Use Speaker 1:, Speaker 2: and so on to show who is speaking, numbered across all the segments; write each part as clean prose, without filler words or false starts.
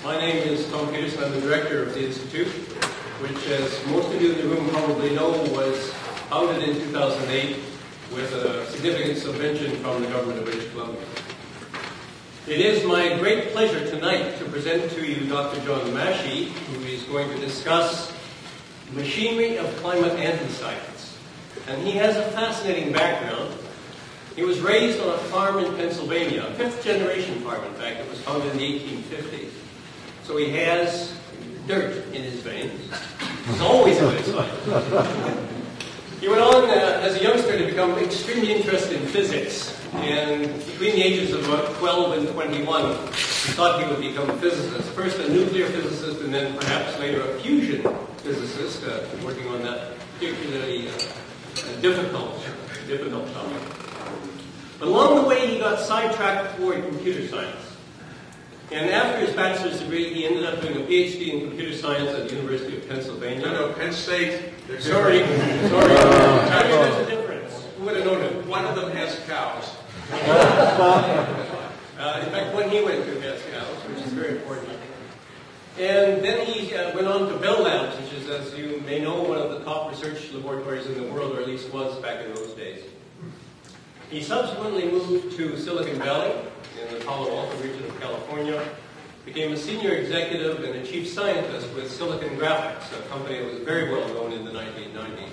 Speaker 1: My name is Tom Peterson. I'm the director of the Institute, which, as most of you in the room probably know, was founded in 2008 with a significant subvention from the government of British Columbia. It is my great pleasure tonight to present to you Dr. John Massey, who is going to discuss machinery of climate anti-science. And he has a fascinating background. He was raised on a farm in Pennsylvania, a fifth-generation farm, in fact. It was founded in the 1850s. So he has dirt in his veins. He's always a good scientist. He went on as a youngster to become extremely interested in physics. And between the ages of about 12 and 21, he thought he would become a physicist. First a nuclear physicist, and then perhaps later a fusion physicist, working on that particularly difficult topic. But along the way, he got sidetracked toward computer science. And after his bachelor's degree, he ended up doing a PhD in computer science at the University of Pennsylvania.
Speaker 2: No, Penn State.
Speaker 1: Sorry. There's a difference. Who would have known it?
Speaker 2: One of them has cows.
Speaker 1: In fact, when he went to has cows, which is very important. And then he went on to Bell Labs, which is, as you may know, one of the top research laboratories in the world, or at least was back in those days. He subsequently moved to Silicon Valley in the Palo Alto region of California, became a senior executive and a chief scientist with Silicon Graphics, a company that was very well known in the 1990s.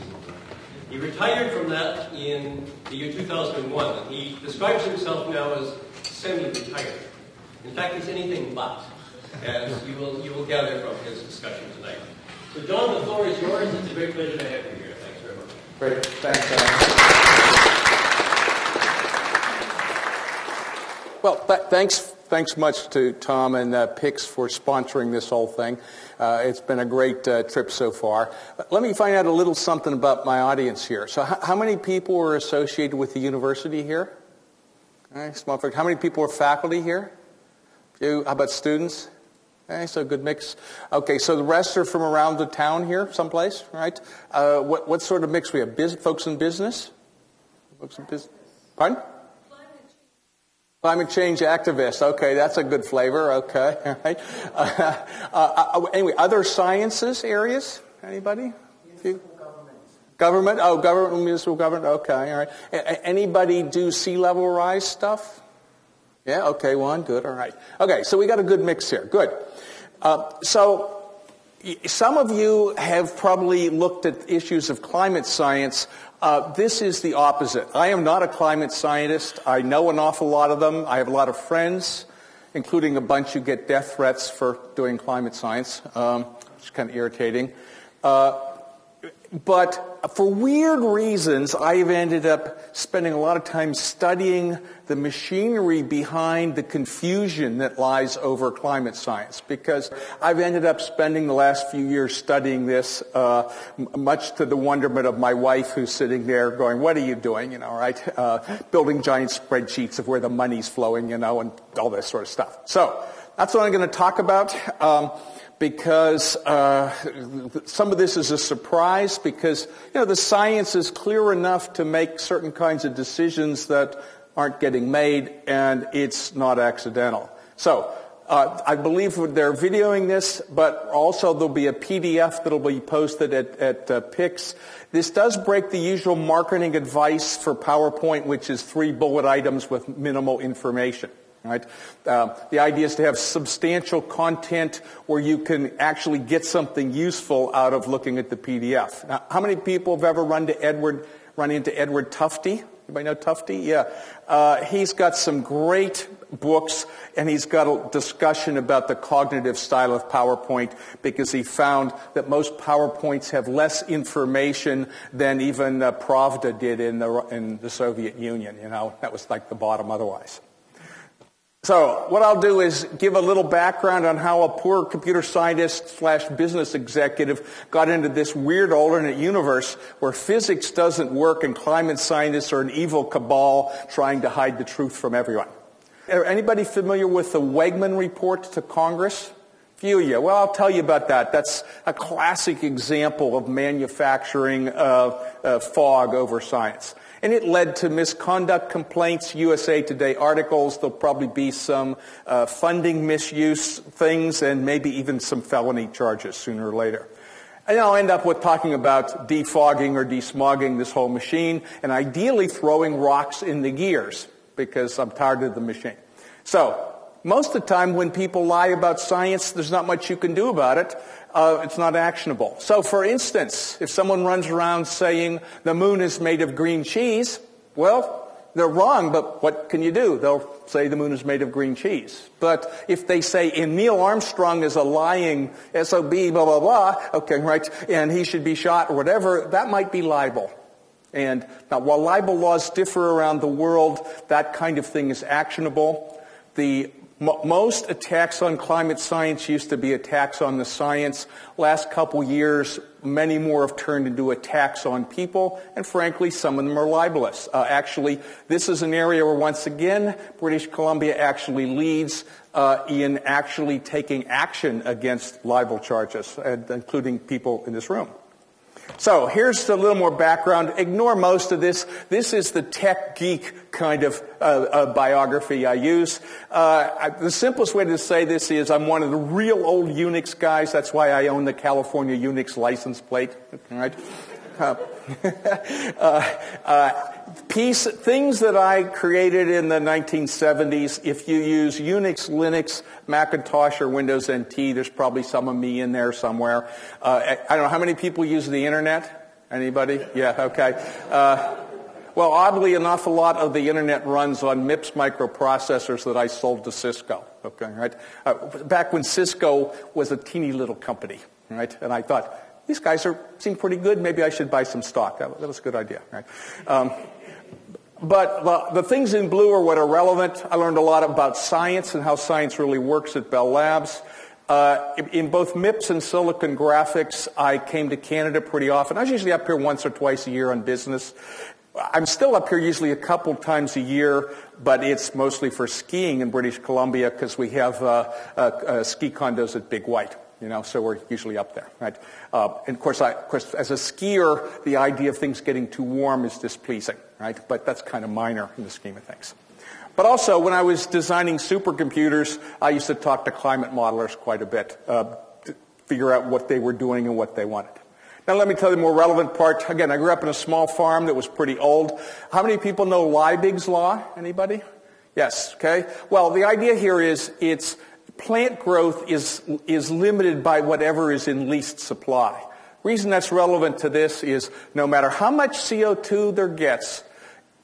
Speaker 1: He retired from that in the year 2001, and he describes himself now as semi-retired. In fact, he's anything but, as you will gather from his discussion tonight. So John, the floor is yours. It's a great pleasure to have you here. Thanks very much.
Speaker 3: Great. Thanks, Well, thanks much to Tom and PICS for sponsoring this whole thing. It's been a great trip so far. Let me find out a little something about my audience here. So how many people are associated with the university here? Okay, small. How many people are faculty here? How about students? Okay, so good mix. Okay, so the rest are from around the town here, someplace, right? What sort of mix we have? Folks in business? Folks in business? Pardon? Climate change activists. Okay, that's a good flavor. Okay, all right. Anyway, other sciences areas? Anybody? Municipal government. Government, municipal government. Okay, all right. Anybody do sea level rise stuff? Yeah. Okay, one. Good. All right. Okay, so we got a good mix here. Good. So some of you have probably looked at issues of climate science. This is the opposite. I am not a climate scientist. I know an awful lot of them. I have a lot of friends, including a bunch who get death threats for doing climate science, which is kind of irritating. But for weird reasons, I've ended up spending a lot of time studying the machinery behind the confusion that lies over climate science, because I've ended up spending the last few years studying this, much to the wonderment of my wife, who's sitting there going, "What are you doing?" Right? Building giant spreadsheets of where the money's flowing, and all this sort of stuff. So that's what I'm going to talk about. Because some of this is a surprise, because the science is clear enough to make certain kinds of decisions that aren't getting made, and it's not accidental. So I believe they're videoing this, but also there'll be a PDF that'll be posted at PICS. This does break the usual marketing advice for PowerPoint, which is 3 bullet items with minimal information. Right? The idea is to have substantial content where you can actually get something useful out of looking at the PDF. Now, how many people have ever run into Edward Tufte? Anybody know Tufte? Yeah. He's got some great books, and he's got a discussion about the cognitive style of PowerPoint, because he found that most PowerPoints have less information than even Pravda did in the Soviet Union. That was like the bottom otherwise. So what I'll do is give a little background on how a poor computer scientist / business executive got into this weird alternate universe where physics doesn't work and climate scientists are an evil cabal trying to hide the truth from everyone. Anybody familiar with the Wegman Report to Congress? Few of you. Well, I'll tell you about that. That's a classic example of manufacturing fog over science. And it led to misconduct complaints, USA Today articles. There'll probably be some funding misuse things and maybe even some felony charges sooner or later. And I'll end up with talking about defogging or desmogging this whole machine and ideally throwing rocks in the gears because I'm tired of the machine. So most of the time when people lie about science, there's not much you can do about it. It's not actionable. So for instance, if someone runs around saying the moon is made of green cheese, well, they're wrong, but what can you do? They'll say the moon is made of green cheese. But if they say, and Neil Armstrong is a lying SOB, blah, blah, blah, okay, right, and he should be shot or whatever, that might be libel. And now, while libel laws differ around the world, that kind of thing is actionable. The most attacks on climate science used to be attacks on the science. Last couple years, many more have turned into attacks on people, and frankly, some of them are libelous. Actually, this is an area where, once again, British Columbia actually leads in actually taking action against libel charges, including people in this room. So here's a little more background. Ignore most of this. This is the tech geek kind of biography I use. The simplest way to say this is I'm one of the real old Unix guys. That's why I own the California Unix license plate. All right. Things that I created in the 1970s, if you use Unix, Linux, Macintosh, or Windows NT, there's probably some of me in there somewhere. I don't know, how many people use the internet? Anybody? Yeah, okay. Well, oddly enough, a lot of the internet runs on MIPS microprocessors that I sold to Cisco. Okay, right? Back when Cisco was a teeny little company, right? And I thought, these guys seem pretty good. Maybe I should buy some stock. That was a good idea, right? But the things in blue are what are relevant. I learned a lot about science and how science really works at Bell Labs. In both MIPS and Silicon Graphics, I came to Canada pretty often. I was usually up here once or twice a year on business. I'm still up here usually a couple times a year, but it's mostly for skiing in British Columbia because we have ski condos at Big White. You know, so we're usually up there, right? And of course, as a skier, the idea of things getting too warm is displeasing, right? But that's kind of minor in the scheme of things. But also, when I was designing supercomputers, I used to talk to climate modelers quite a bit to figure out what they were doing and what they wanted. Now, let me tell you the more relevant part. Again, I grew up in a small farm that was pretty old. How many people know Liebig's Law? Anybody? Yes, okay. Well, the idea here is plant growth is limited by whatever is in least supply. Reason that's relevant to this is no matter how much CO2 there gets,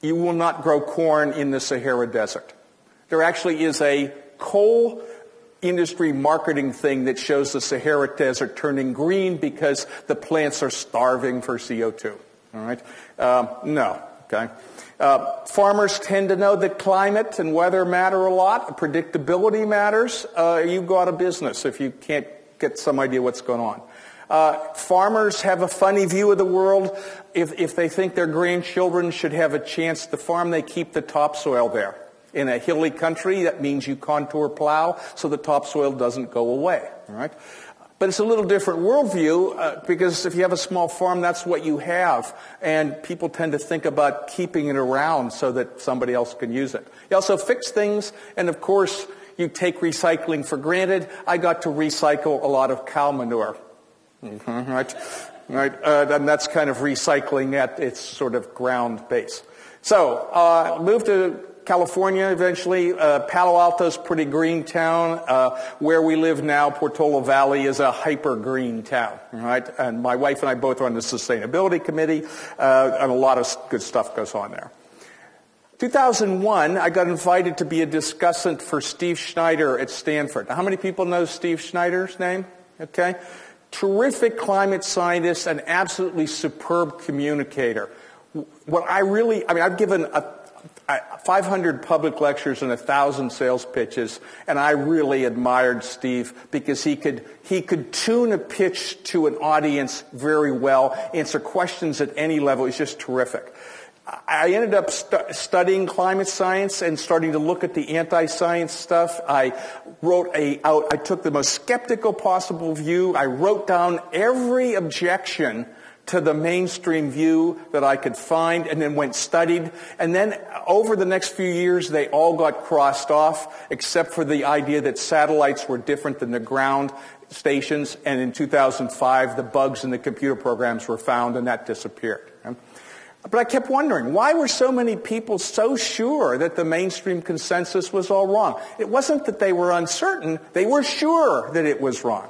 Speaker 3: you will not grow corn in the Sahara Desert. There actually is a coal industry marketing thing that shows the Sahara Desert turning green because the plants are starving for CO2. All right? No. Okay. Farmers tend to know that climate and weather matter a lot. Predictability matters. You go out of business if you can't get some idea what's going on. Farmers have a funny view of the world. If they think their grandchildren should have a chance to farm, they keep the topsoil there. In a hilly country, that means you contour plow so the topsoil doesn't go away. All right? But it's a little different worldview because if you have a small farm, that's what you have. And people tend to think about keeping it around so that somebody else can use it. You also fix things, and of course, you take recycling for granted. I got to recycle a lot of cow manure. Mm-hmm, right? And that's kind of recycling at its sort of ground base. So, moved to California eventually. Palo Alto's a pretty green town. Where we live now, Portola Valley, is a hyper-green town, right? And my wife and I both are on the sustainability committee, and a lot of good stuff goes on there. 2001, I got invited to be a discussant for Steve Schneider at Stanford. Now, how many people know Steve Schneider's name? Okay. Terrific climate scientist, an absolutely superb communicator. I've given 500 public lectures and 1,000 sales pitches, and I really admired Steve because he could tune a pitch to an audience very well, answer questions at any level. He's just terrific. I ended up studying climate science and starting to look at the anti-science stuff. I took the most skeptical possible view. I wrote down every objection to the mainstream view that I could find, and then went studied. And then over the next few years, they all got crossed off, except for the idea that satellites were different than the ground stations. And in 2005, the bugs in the computer programs were found, and that disappeared. But I kept wondering, why were so many people so sure that the mainstream consensus was all wrong? It wasn't that they were uncertain, they were sure that it was wrong.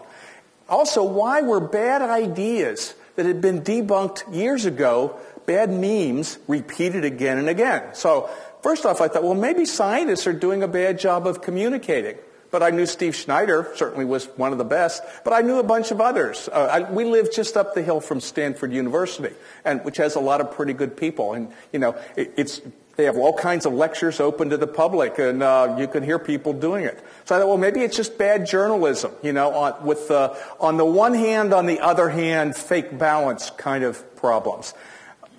Speaker 3: Also, why were bad ideas that had been debunked years ago, bad memes, repeated again and again? So, first off, I thought, well, maybe scientists are doing a bad job of communicating. But I knew Steve Schneider certainly was one of the best, but I knew a bunch of others. We live just up the hill from Stanford University, which has a lot of pretty good people. And, you know, they have all kinds of lectures open to the public, and you can hear people doing it. So I thought, well, maybe it's just bad journalism, you know, on the one hand, on the other hand, fake balance kind of problems.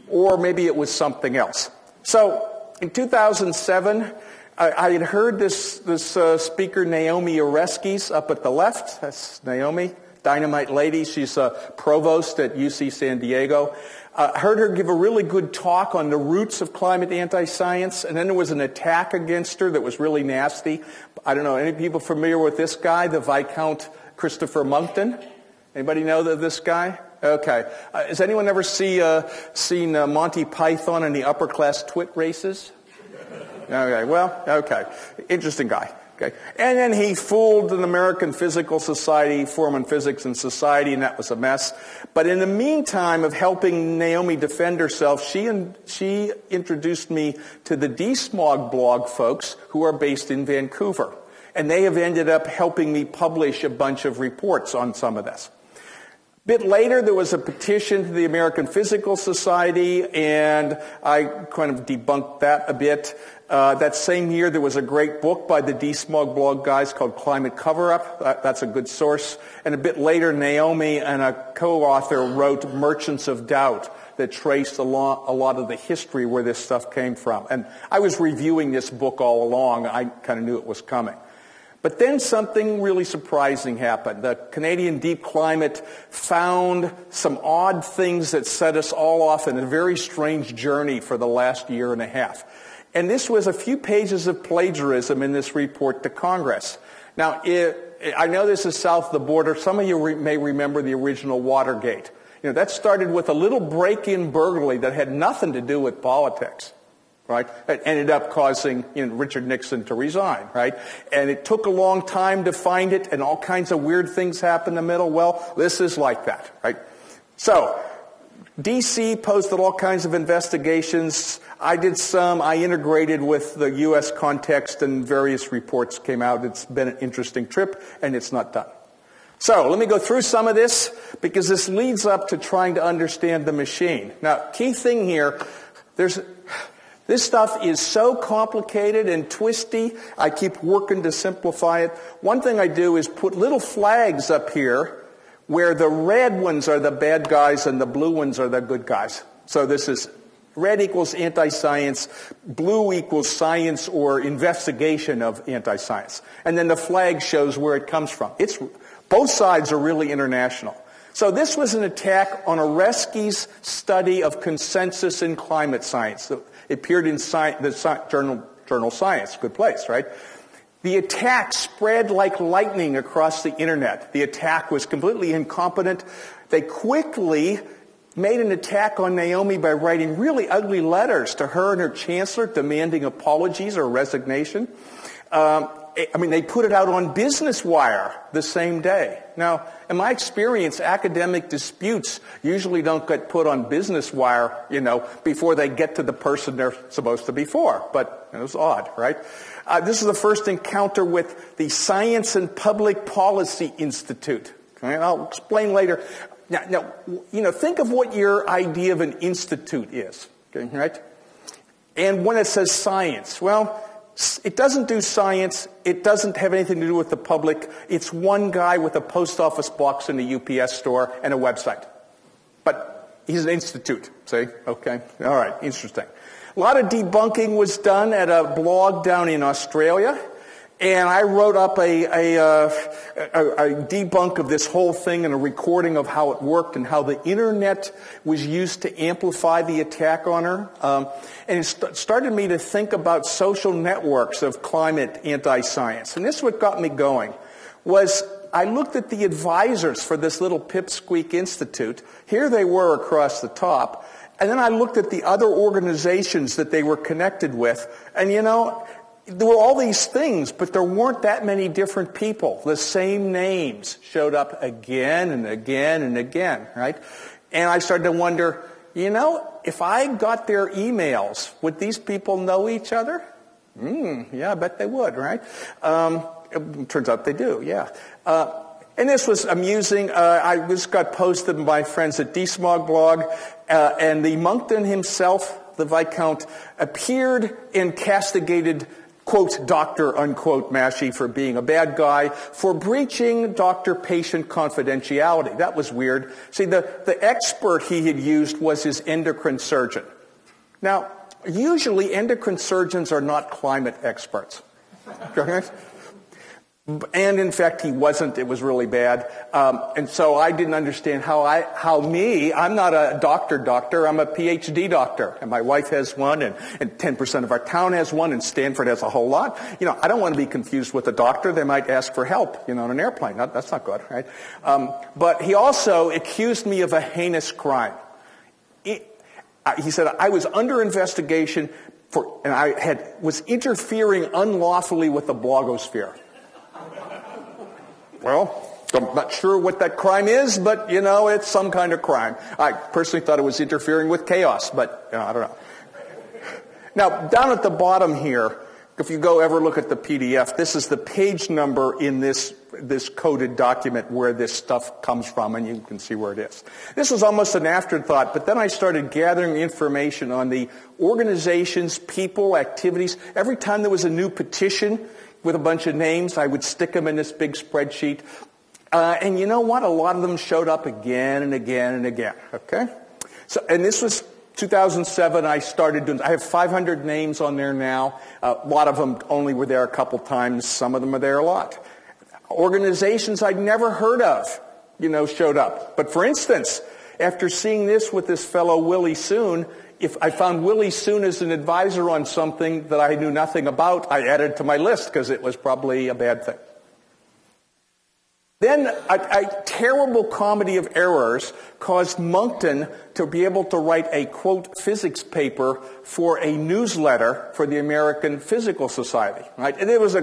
Speaker 3: Or maybe it was something else. So in 2007, I had heard this speaker, Naomi Oreskes, up at the left. That's Naomi, dynamite lady. She's a provost at UC San Diego. Heard her give a really good talk on the roots of climate anti-science, and then there was an attack against her that was really nasty. I don't know, any people familiar with this guy, the Viscount Christopher Monkton? Anybody know this guy? Okay. Has anyone ever seen Monty Python and the upper class twit races? Okay, well, okay. Interesting guy. Okay. And then he fooled an American Physical Society, Forum on Physics and Society, and that was a mess. But in the meantime of helping Naomi defend herself, she introduced me to the DSmog Blog folks who are based in Vancouver. And they have ended up helping me publish a bunch of reports on some of this. A bit later, there was a petition to the American Physical Society, and I kind of debunked that a bit. That same year, there was a great book by the DSmog Blog guys called Climate Cover-Up. That's a good source. And a bit later, Naomi and a co-author wrote Merchants of Doubt that traced a lot of the history where this stuff came from. And I was reviewing this book all along. I kind of knew it was coming. But then something really surprising happened. The Canadian Deep Climate found some odd things that set us all off in a very strange journey for the last year and a half. And this was a few pages of plagiarism in this report to Congress. Now, I know this is south of the border. Some of you may remember the original Watergate. You know, that started with a little break-in burglary that had nothing to do with politics. Right? It ended up causing Richard Nixon to resign, right? And it took a long time to find it, and all kinds of weird things happened in the middle. Well, this is like that, right? So, D.C. posted all kinds of investigations. I did some. I integrated with the U.S. context, and various reports came out. It's been an interesting trip, and it's not done. So, let me go through some of this, because this leads up to trying to understand the machine. Now, key thing here, this stuff is so complicated and twisty, I keep working to simplify it. One thing I do is put little flags up here where the red ones are the bad guys and the blue ones are the good guys. So this is red equals anti-science, blue equals science or investigation of anti-science. And then the flag shows where it comes from. Both sides are really international. So this was an attack on Oreskes' study of consensus in climate science. It appeared in the journal Science, good place, right? The attack spread like lightning across the internet. The attack was completely incompetent. They quickly made an attack on Naomi by writing really ugly letters to her and her chancellor demanding apologies or resignation. They put it out on Business Wire the same day. Now, in my experience, academic disputes usually don't get put on Business Wire, before they get to the person they're supposed to be for. But it was odd, right? This is the first encounter with the Science and Public Policy Institute. Okay? And I'll explain later. Now, think of what your idea of an institute is, okay, right? And when it says science, well, it doesn't do science. It doesn't have anything to do with the public. It's one guy with a post office box in a UPS store and a website. But he's an institute, see? Okay, all right, interesting. A lot of debunking was done at a blog down in Australia. And I wrote up a debunk of this whole thing and a recording of how it worked and how the internet was used to amplify the attack on her. And it started me to think about social networks of climate anti-science. And this is what got me going, was I looked at the advisors for this little Pipsqueak Institute. Here they were across the top. And then I looked at the other organizations that they were connected with. And you know, there were all these things, but there weren't that many different people. The same names showed up again and again and again, right? And I started to wonder, you know, if I got their emails, would these people know each other? Yeah, I bet they would, right? It turns out they do, yeah. And this was amusing. I just got posted by my friends at DSmog Blog, and the Monkton himself, the Viscount, appeared and castigated, quote, Dr. unquote Massey for being a bad guy, for breaching doctor-patient confidentiality. That was weird. See, the expert he had used was his endocrine surgeon. Now, usually endocrine surgeons are not climate experts. And in fact, he wasn't. It was really bad. And so I didn't understand I'm not a doctor, I'm a PhD doctor. And my wife has one, and 10% of our town has one, and Stanford has a whole lot. You know, I don't want to be confused with a doctor. They might ask for help, you know, on an airplane. That's not good, right? But he also accused me of a heinous crime. He said I was under investigation and I was interfering unlawfully with the blogosphere. Well, I'm not sure what that crime is, but, you know, it's some kind of crime. I personally thought it was interfering with chaos, but, you know, I don't know. Now, down at the bottom here, if you go ever look at the PDF, this is the page number in this coded document where this stuff comes from, and you can see where it is. This was almost an afterthought, but then I started gathering information on the organizations, people, activities. Every time there was a new petition with a bunch of names, I would stick them in this big spreadsheet. And you know what? A lot of them showed up again and again and again. Okay? So, and this was 2007. I started doing. I have 500 names on there now. A lot of them only were there a couple times. Some of them are there a lot. Organizations I'd never heard of, you know, showed up. But for instance, after seeing this with this fellow Willie Soon, if I found Willie Soon as an advisor on something that I knew nothing about, I added it to my list because it was probably a bad thing. Then a terrible comedy of errors caused Monkton to be able to write a, quote, physics paper for a newsletter for the American Physical Society, right? And it was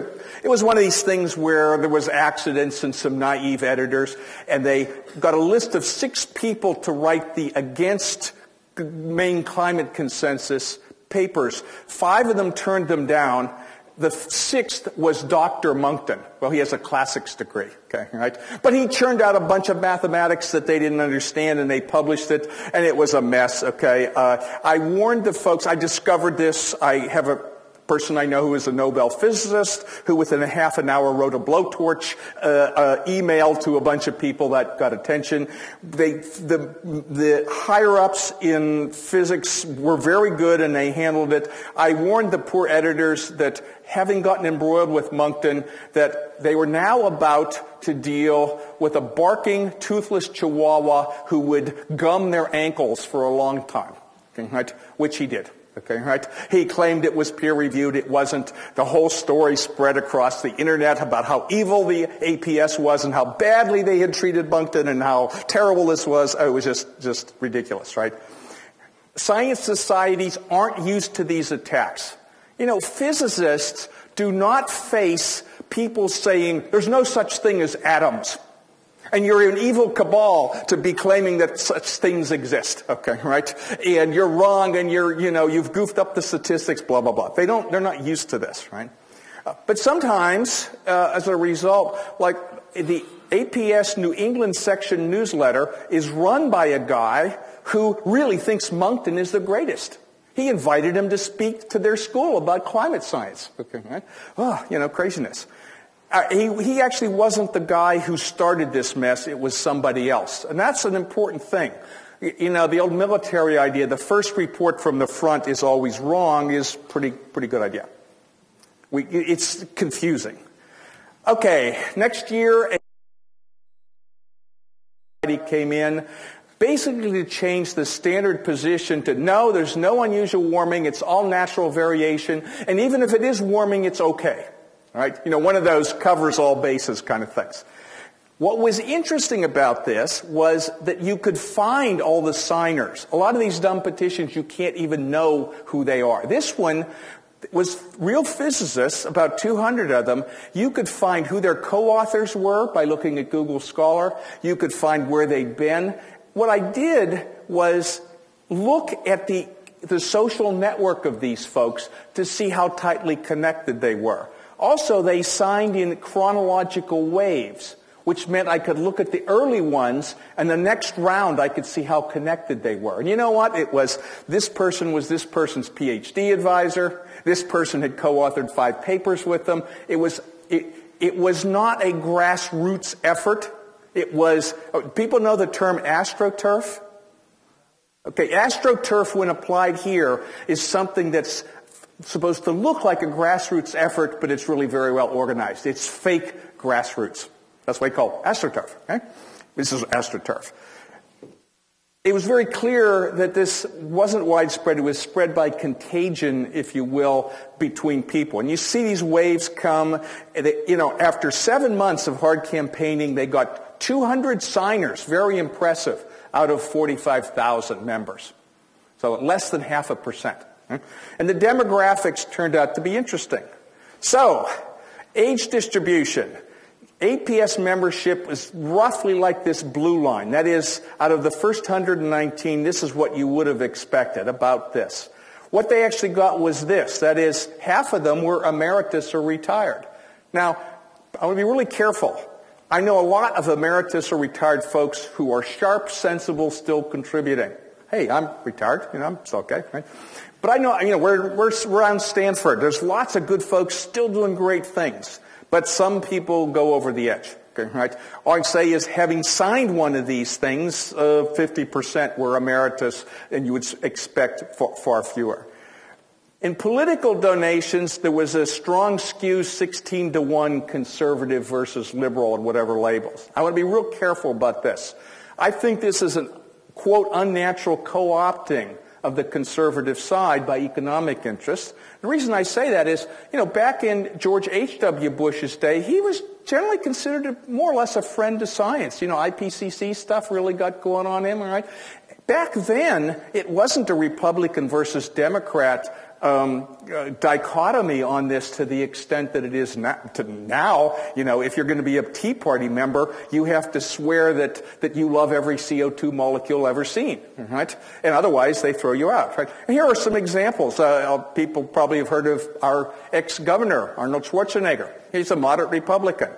Speaker 3: one of these things where there was accidents and some naive editors, and they got a list of 6 people to write the against main climate consensus papers. 5 of them turned them down. The 6th was Dr. Monkton. Well, he has a classics degree, okay, right? But he churned out a bunch of mathematics that they didn't understand, and they published it, and it was a mess, okay? I warned the folks. I discovered this. I have a person I know who is a Nobel physicist who within a half an hour wrote a blowtorch email to a bunch of people that got attention. The higher-ups in physics were very good, and they handled it. I warned the poor editors that having gotten embroiled with Monkton, that they were now about to deal with a barking, toothless chihuahua who would gum their ankles for a long time, okay, right? Which he did. Okay, right? He claimed it was peer-reviewed. It wasn't. The whole story spread across the internet about how evil the APS was and how badly they had treated Monkton and how terrible this was. It was just ridiculous, right? Science societies aren't used to these attacks. You know, physicists do not face people saying there's no such thing as atoms. And you're an evil cabal to be claiming that such things exist, okay, right? And you're wrong, and you've goofed up the statistics, blah, blah, blah. They're not used to this, right? But sometimes, as a result, like the APS New England section newsletter is run by a guy who really thinks Monkton is the greatest. He invited him to speak to their school about climate science, okay, right? Oh, craziness. He actually wasn't the guy who started this mess. It was somebody else. And that's an important thing. You know, the old military idea, the first report from the front is always wrong, is pretty good idea. It's confusing. Okay, next year, came in basically to change the standard position to no, there's no unusual warming, it's all natural variation, and even if it is warming, it's okay. All right? You know, one of those covers all bases kind of things. What was interesting about this was that you could find all the signers. A lot of these dumb petitions, you can't even know who they are. This one was real physicists, about 200 of them. You could find who their co-authors were by looking at Google Scholar. You could find where they'd been. What I did was look at the social network of these folks to see how tightly connected they were. Also, they signed in chronological waves, which meant I could look at the early ones, and the next round I could see how connected they were. And you know what? It was this person was this person's PhD advisor. This person had co-authored 5 papers with them. It was not a grassroots effort. It was, people know the term astroturf? Okay, astroturf when applied here is something that's supposed to look like a grassroots effort, but it's really very well organized. It's fake grassroots. That's what we call astroturf. Okay? This is astroturf. It was very clear that this wasn't widespread. It was spread by contagion, if you will, between people. And you see these waves come. You know, after 7 months of hard campaigning, they got 200 signers, very impressive, out of 45,000 members. So less than 0.5%. And the demographics turned out to be interesting. So, age distribution. APS membership is roughly like this blue line. That is, out of the first 119, this is what you would have expected, about this. What they actually got was this. That is, half of them were emeritus or retired. Now, I want to be really careful. I know a lot of emeritus or retired folks who are sharp, sensible, still contributing. Hey, I'm retired, you know, it's okay, right? But I know, you know, we're around Stanford. There's lots of good folks still doing great things. But some people go over the edge. Okay, right? All I'd say is, having signed one of these things, 50% were emeritus, and you would expect far fewer. In political donations, there was a strong skew, 16-to-1 conservative versus liberal and whatever labels. I want to be real careful about this. I think this is an, quote, unnatural co-opting of the conservative side by economic interests. The reason I say that is, you know, back in George H.W. Bush's day, he was generally considered more or less a friend to science. You know, IPCC stuff really got going on him, all right? Back then, it wasn't a Republican versus Democrat dichotomy on this to the extent that it is now. You know, if you're going to be a Tea Party member, you have to swear that you love every CO2 molecule ever seen, right? And otherwise, they throw you out, right? And here are some examples. People probably have heard of our ex-governor, Arnold Schwarzenegger. He's a moderate Republican.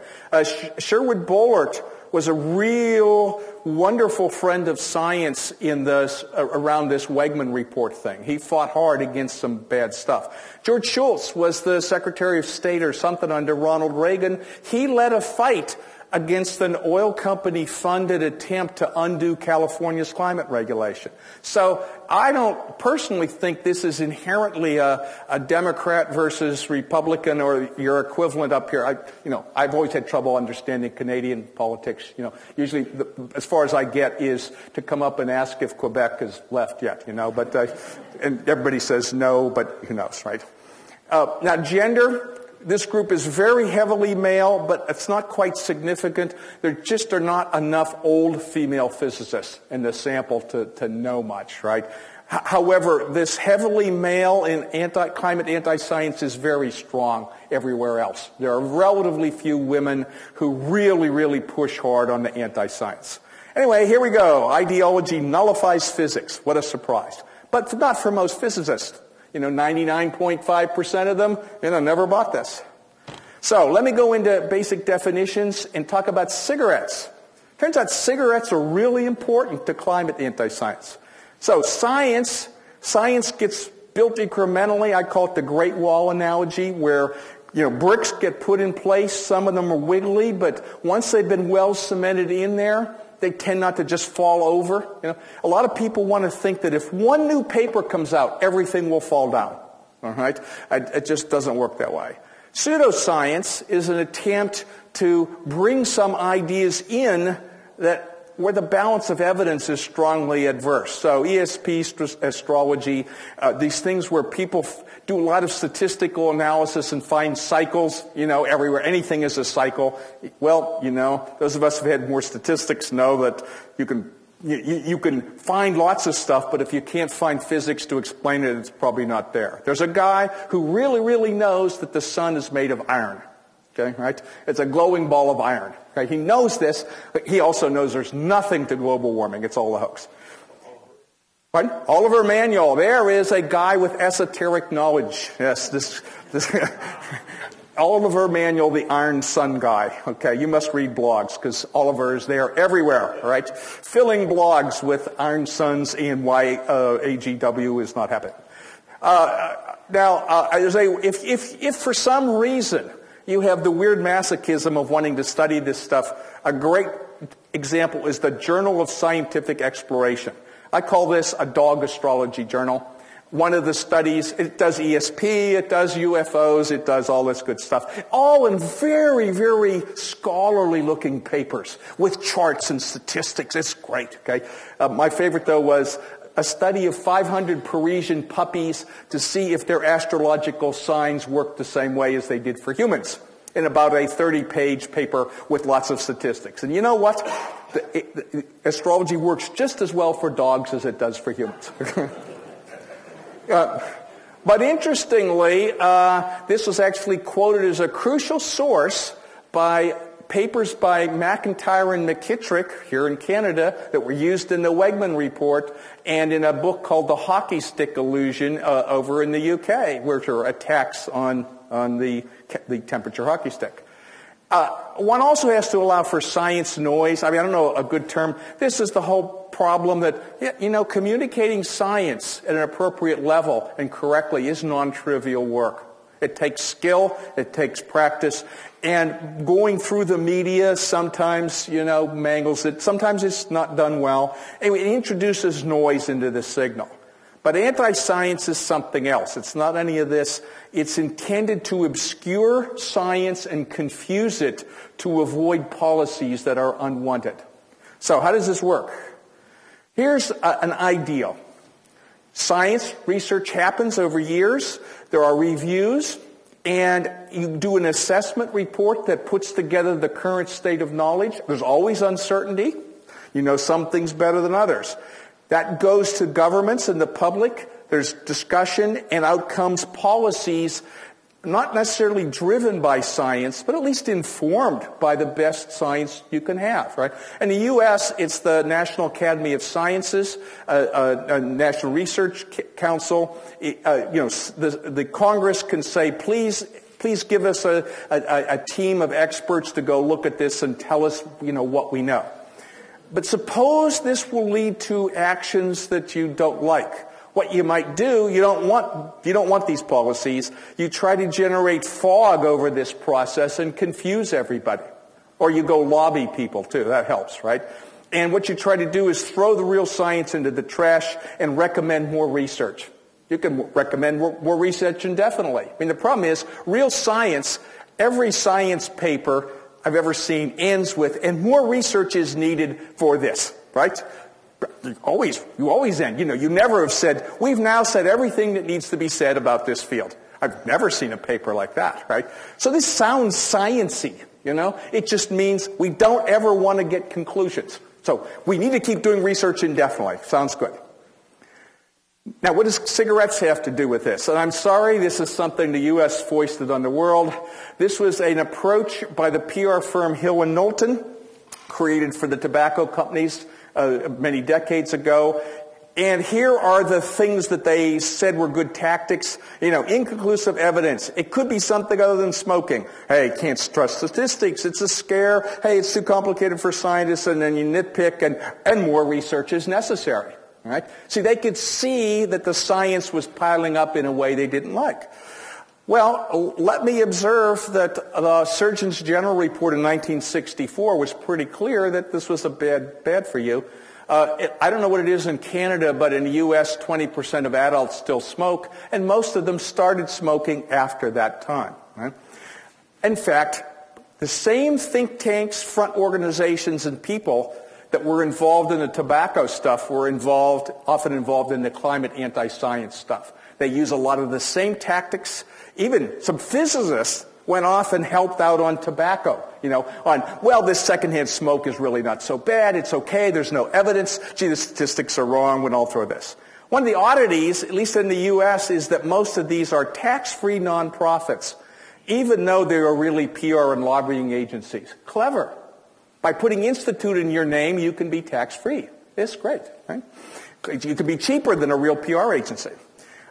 Speaker 3: Sherwood Boehlert was a real wonderful friend of science in this, around this Wegman Report thing. He fought hard against some bad stuff. George Shultz was the Secretary of State or something under Ronald Reagan. He led a fight against an oil company-funded attempt to undo California's climate regulation. So I don't personally think this is inherently a Democrat versus Republican or your equivalent up here. I've always had trouble understanding Canadian politics. You know, usually, as far as I get, is to come up and ask if Quebec is left yet. You know, but and everybody says no, but who knows, right? Now, gender. This group is very heavily male, but it's not quite significant. There just are not enough old female physicists in the sample to know much, right? However, this heavily male in climate anti-science is very strong everywhere else. There are relatively few women who really, really push hard on the anti-science. Anyway, here we go. Ideology nullifies physics. What a surprise. But not for most physicists. 99.5% of them, never bought this. So let me go into basic definitions and talk about cigarettes. Turns out cigarettes are really important to climate anti-science. So science gets built incrementally. I call it the Great Wall analogy, where bricks get put in place. Some of them are wiggly, but once they've been well cemented in there, they tend not to just fall over. A lot of people want to think that if one new paper comes out, everything will fall down. All right? It just doesn't work that way. Pseudoscience is an attempt to bring some ideas in that where the balance of evidence is strongly adverse. So ESP, astrology, these things where people do a lot of statistical analysis and find cycles, everywhere. Anything is a cycle. Well, those of us who have had more statistics know that you can find lots of stuff, but if you can't find physics to explain it, it's probably not there. There's a guy who really, really knows that the sun is made of iron. Okay, right? It's a glowing ball of iron. Okay? He knows this, but he also knows there's nothing to global warming. It's all a hoax. Pardon? Oliver Manuel. There is a guy with esoteric knowledge. Yes, this Oliver Manuel, the Iron Sun guy. Okay, you must read blogs because Oliver is there everywhere. All right, filling blogs with Iron Suns and why AGW is not happening. If for some reason you have the weird masochism of wanting to study this stuff, a great example is the Journal of Scientific Exploration. I call this a dog astrology journal. One of the studies, it does ESP, it does UFOs, it does all this good stuff. All in very, very scholarly looking papers with charts and statistics. It's great, okay? My favorite, though, was a study of 500 Parisian puppies to see if their astrological signs worked the same way as they did for humans, in about a 30-page paper with lots of statistics. And you know what? Astrology works just as well for dogs as it does for humans. But interestingly, this was actually quoted as a crucial source by papers by McIntyre and McKittrick here in Canada that were used in the Wegman Report and in a book called The Hockey Stick Illusion over in the UK, which are attacks on the temperature hockey stick. One also has to allow for science noise. I don't know a good term. This is the whole problem that, communicating science at an appropriate level and correctly is non-trivial work. It takes skill, it takes practice, and going through the media sometimes, mangles it. Sometimes it's not done well. Anyway, it introduces noise into the signal. But anti-science is something else. It's not any of this. It's intended to obscure science and confuse it to avoid policies that are unwanted. So how does this work? Here's an ideal. Science research happens over years. There are reviews, and you do an assessment report that puts together the current state of knowledge. There's always uncertainty. Some things better than others. That goes to governments and the public. There's discussion and outcomes policies, not necessarily driven by science, but at least informed by the best science you can have, right? In the U.S., it's the National Academy of Sciences, National Research Council. The Congress can say, please give us a team of experts to go look at this and tell us, what we know. But suppose this will lead to actions that you don't like. What you might do, you don't want these policies. You try to generate fog over this process and confuse everybody. Or you go lobby people too. That helps, right? And what you try to do is throw the real science into the trash and recommend more research. You can recommend more research indefinitely. The problem is, real science, every science paper I've ever seen ends with, and more research is needed for this, right? You always end. You never have said, we've now said everything that needs to be said about this field. I've never seen a paper like that, right? So this sounds science-y, It just means we don't ever want to get conclusions. So we need to keep doing research indefinitely. Sounds good. Now, what does cigarettes have to do with this? And I'm sorry, this is something the U.S. foisted on the world. This was an approach by the PR firm Hill & Knowlton, created for the tobacco companies many decades ago. And here are the things that they said were good tactics. Inconclusive evidence. It could be something other than smoking. Hey, can't trust statistics. It's a scare. Hey, it's too complicated for scientists. And then you nitpick, and more research is necessary. Right? See, they could see that the science was piling up in a way they didn't like. Well, let me observe that the Surgeon General report in 1964 was pretty clear that this was a bad for you. I don't know what it is in Canada, but in the U.S., 20% of adults still smoke, and most of them started smoking after that time. Right? In fact, the same think tanks, front organizations, and people that were involved in the tobacco stuff were often involved in the climate anti-science stuff. They use a lot of the same tactics. Even some physicists went off and helped out on tobacco, well, this secondhand smoke is really not so bad, it's okay, there's no evidence, gee, the statistics are wrong, we'll all throw this. One of the oddities, at least in the U.S., is that most of these are tax-free nonprofits, even though they are really PR and lobbying agencies. Clever. By putting institute in your name, you can be tax-free. It's great, right? You can be cheaper than a real PR agency.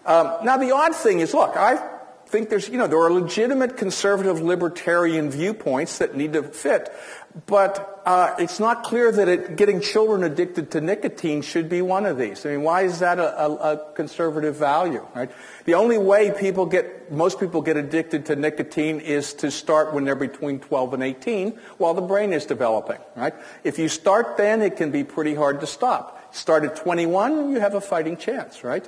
Speaker 3: Now, the odd thing is, look, I think there are legitimate conservative libertarian viewpoints that need to fit, but it's not clear that getting children addicted to nicotine should be one of these. I mean, why is that a conservative value, right? The only way most people get addicted to nicotine is to start when they're between 12 and 18 while the brain is developing, right? If you start then, it can be pretty hard to stop. Start at 21, you have a fighting chance, right?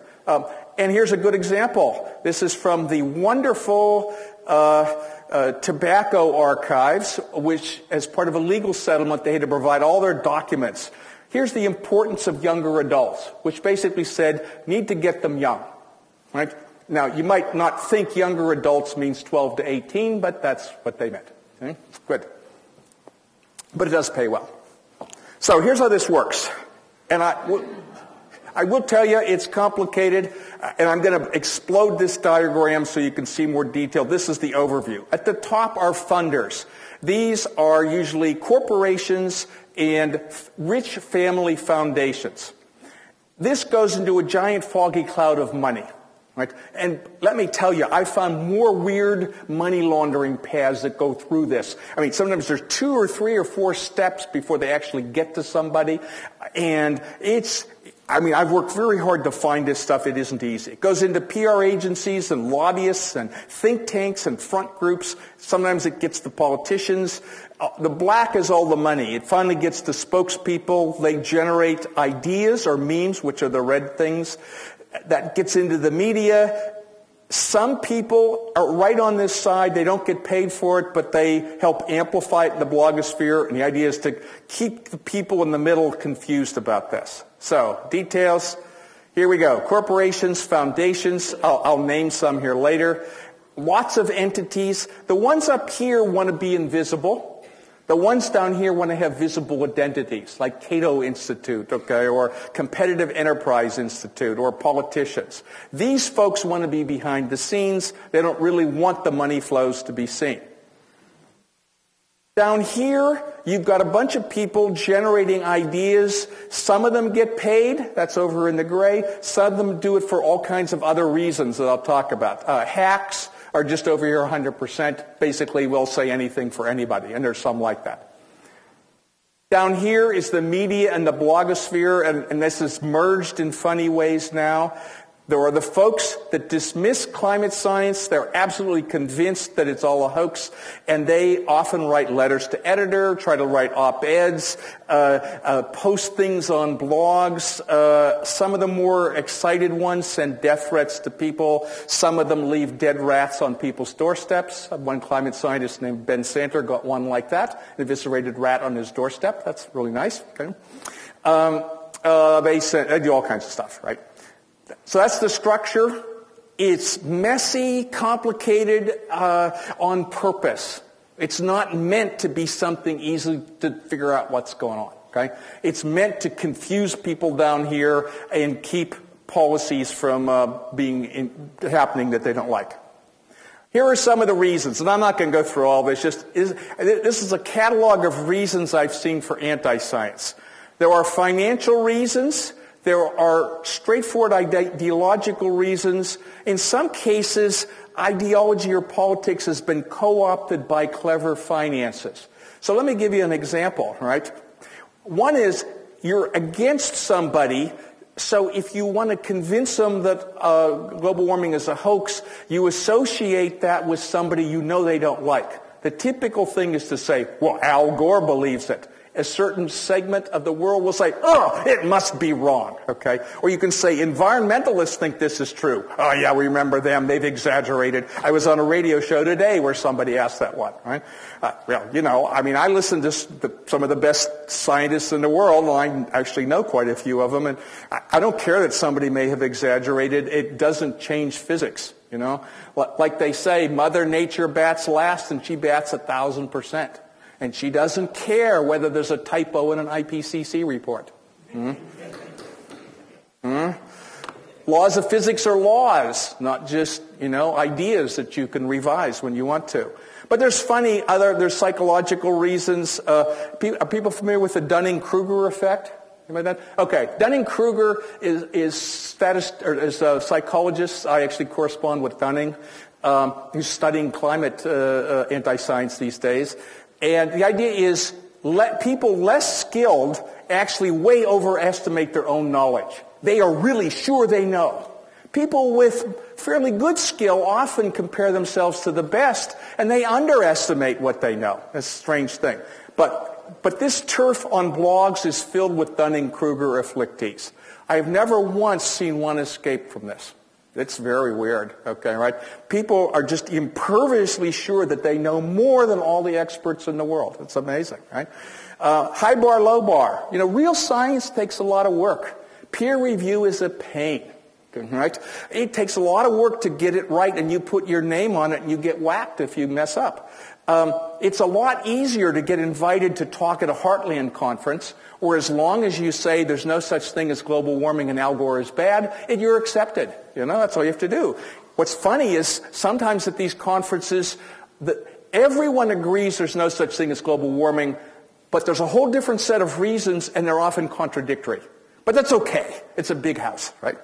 Speaker 3: And here's a good example. This is from the wonderful tobacco archives, which, as part of a legal settlement, they had to provide all their documents. Here's the importance of younger adults, which basically said, need to get them young, right? Now, you might not think younger adults means 12 to 18, but that's what they meant. Okay? Good. But it does pay well. So here's how this works. And I will tell you it's complicated, and I'm going to explode this diagram so you can see more detail. This is the overview. At the top are funders. These are usually corporations and rich family foundations. This goes into a giant foggy cloud of money. Right? And let me tell you, I found more weird money laundering paths that go through this. I mean, sometimes there's 2 or 3 or 4 steps before they actually get to somebody. And I've worked very hard to find this stuff. It isn't easy. It goes into PR agencies and lobbyists and think tanks and front groups. Sometimes it gets to politicians. The black is all the money. It finally gets to spokespeople. They generate ideas or memes, which are the red things. That gets into the media. Some people are right on this side. They don't get paid for it, but they help amplify it in the blogosphere. And the idea is to keep the people in the middle confused about this. So, details. Here we go. Corporations, foundations. I'll name some here later. Lots of entities. The ones up here want to be invisible. The ones down here want to have visible identities, like Cato Institute, okay, or Competitive Enterprise Institute, or politicians. These folks want to be behind the scenes. They don't really want the money flows to be seen. Down here, you've got a bunch of people generating ideas. Some of them get paid. That's over in the gray. Some of them do it for all kinds of other reasons that I'll talk about. Hacks are just over here 100%. Basically, we'll say anything for anybody, and there's some like that. Down here is the media and the blogosphere, and this is merged in funny ways now. There are the folks that dismiss climate science. They're absolutely convinced that it's all a hoax, and they often write letters to editor, try to write op-eds, post things on blogs. Some of the more excited ones send death threats to people. Some of them leave dead rats on people's doorsteps. One climate scientist named Ben Santer got one like that, an eviscerated rat on his doorstep. That's really nice. Okay. They do all kinds of stuff, right? So that's the structure. It's messy, complicated, on purpose. It's not meant to be something easy to figure out what's going on. Okay? It's meant to confuse people down here and keep policies from happening that they don't like. Here are some of the reasons, and I'm not going to go through all this. This is a catalog of reasons I've seen for anti-science. There are financial reasons. There are straightforward ideological reasons. In some cases, ideology or politics has been co-opted by clever finances. So let me give you an example, right? One is you're against somebody, so if you want to convince them that global warming is a hoax, you associate that with somebody you know they don't like. The typical thing is to say, well, Al Gore believes it. a certain segment of the world will say, oh, it must be wrong, okay? Or you can say, environmentalists think this is true. Oh, yeah, we remember them. They've exaggerated. I was on a radio show today where somebody asked that one, right? Well, you know, I mean, I listen to some of the best scientists in the world, and I actually know quite a few of them, and I don't care that somebody may have exaggerated. It doesn't change physics, you know? Like they say, Mother Nature bats last, and she bats 1,000%. And she doesn't care whether there's a typo in an IPCC report. Laws of physics are laws, not just, you know, ideas that you can revise when you want to. But there's there's psychological reasons. Are people familiar with the Dunning-Kruger effect? Okay, Dunning-Kruger is a psychologist. I actually correspond with Dunning, who's studying climate anti-science these days. And the idea is let people less skilled actually way overestimate their own knowledge. They are really sure they know. People with fairly good skill often compare themselves to the best, and they underestimate what they know. It's a strange thing. But this turf on blogs is filled with Dunning-Kruger afflictees. I have never once seen one escape from this. It's very weird, okay, right? People are just imperviously sure that they know more than all the experts in the world. It's amazing, right? High bar, low bar. You know, real science takes a lot of work. Peer review is a pain, right? It takes a lot of work to get it right, and you put your name on it, and you get whacked if you mess up. It's a lot easier to get invited to talk at a Heartland conference, where as long as you say there's no such thing as global warming and Al Gore is bad, and you're accepted. You know, that's all you have to do. What's funny is sometimes at these conferences, everyone agrees there's no such thing as global warming, but there's a whole different set of reasons, and they're often contradictory. But that's okay. It's a big house, right?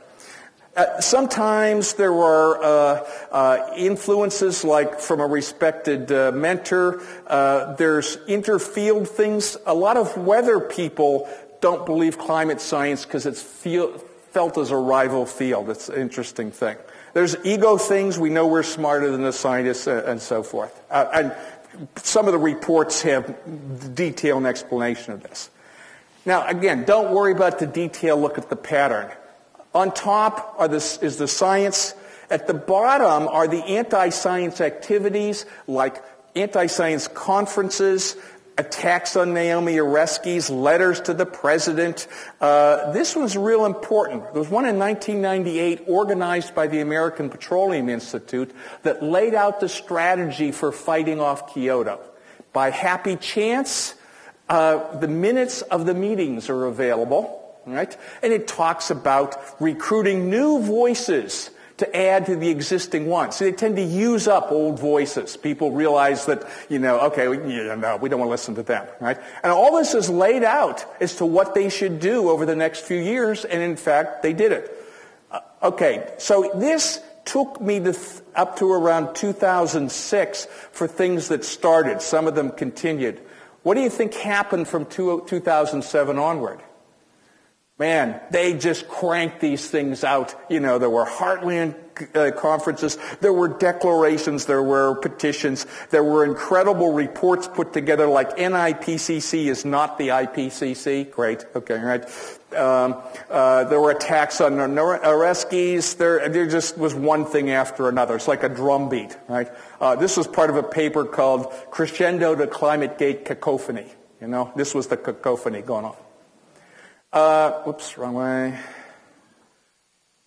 Speaker 3: Sometimes there are influences like from a respected mentor. There's interfield things. A lot of weather people don't believe climate science because it's felt as a rival field. It's an interesting thing. There's ego things. We know we're smarter than the scientists and so forth. And some of the reports have detail and explanation of this. Now, again, don't worry about the detail. Look at the pattern. On top is the science. At the bottom are the anti-science activities, like anti-science conferences, attacks on Naomi Oreskes, letters to the president. This was real important. There was one in 1998 organized by the American Petroleum Institute that laid out the strategy for fighting off Kyoto. By happy chance, the minutes of the meetings are available. Right? And it talks about recruiting new voices to add to the existing ones. So they tend to use up old voices. People realize that, you know, okay, we don't want to listen to them. Right? And all this is laid out as to what they should do over the next few years, and in fact, they did it. Okay, so this took me up to around 2006 for things that started. Some of them continued. What do you think happened from 2007 onward? Man, they just cranked these things out. You know, there were Heartland conferences, there were declarations, there were petitions, there were incredible reports put together like NIPCC is not the IPCC. Great, okay, right. There were attacks on Oreskes. There just was one thing after another. It's like a drumbeat, right? This was part of a paper called Crescendo to Climategate Cacophony. You know, this was the cacophony going on. Whoops, wrong way.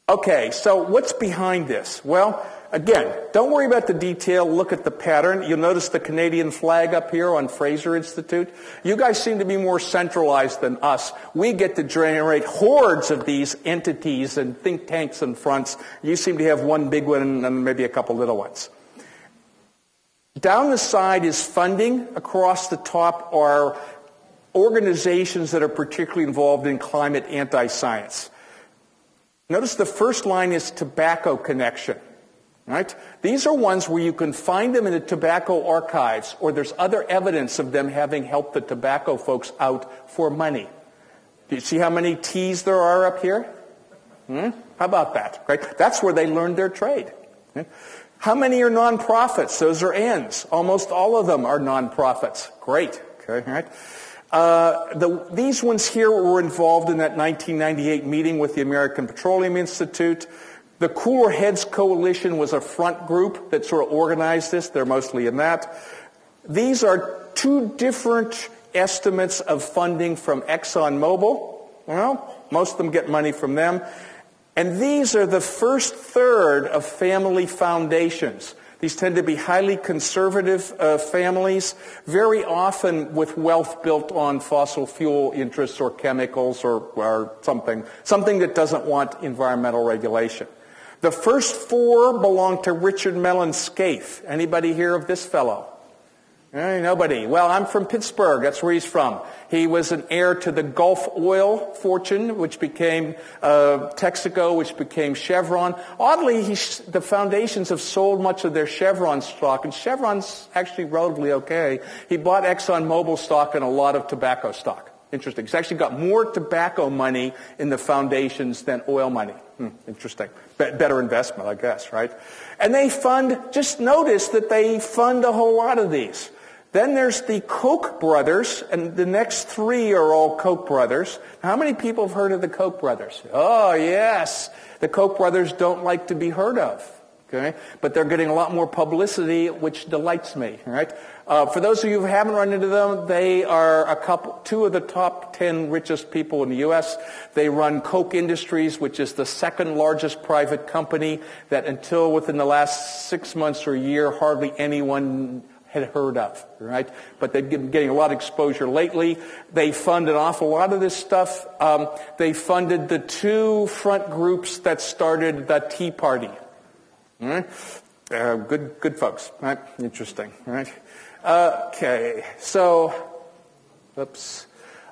Speaker 3: Okay, so what's behind this? Well, again, don't worry about the detail. Look at the pattern. You'll notice the Canadian flag up here on Fraser Institute. You guys seem to be more centralized than us. We get to generate hordes of these entities and think tanks and fronts. You seem to have one big one and maybe a couple little ones. Down the side is funding. Across the top are organizations that are particularly involved in climate anti-science. Notice the first line is Tobacco Connection. Right? These are ones where you can find them in the tobacco archives, or there's other evidence of them having helped the tobacco folks out for money. Do you see how many T's there are up here? How about that? Right? That's where they learned their trade. Right? How many are nonprofits? Those are N's. Almost all of them are nonprofits. Great. Okay, right? These ones here were involved in that 1998 meeting with the American Petroleum Institute. The Cooler Heads Coalition was a front group that sort of organized this. They're mostly in that. These are two different estimates of funding from ExxonMobil. Well, most of them get money from them. And these are the first third of family foundations. These tend to be highly conservative families, very often with wealth built on fossil fuel interests or chemicals or something that doesn't want environmental regulation. The first four belong to Richard Mellon Scaife. Anybody hear of this fellow? Nobody. Well, I'm from Pittsburgh. That's where he's from. He was an heir to the Gulf Oil fortune, which became Texaco, which became Chevron. Oddly, the foundations have sold much of their Chevron stock, and Chevron's actually relatively okay. He bought ExxonMobil stock and a lot of tobacco stock. Interesting. He's actually got more tobacco money in the foundations than oil money. Interesting. Better investment, I guess, right? And they fund, just notice that they fund a whole lot of these. Then there's the Koch brothers, and the next three are all Koch brothers. How many people have heard of the Koch brothers? Oh, yes. The Koch brothers don't like to be heard of. Okay? But they're getting a lot more publicity, which delights me, right? For those of you who haven't run into them, they are two of the top 10 richest people in the U.S. They run Koch Industries, which is the second largest private company that until within the last 6 months or a year, hardly anyone had heard of, right? But they've been getting a lot of exposure lately. They fund an awful lot of this stuff. They funded the two front groups that started the Tea Party. All right? Good folks, right? Interesting, right? Okay, so, oops.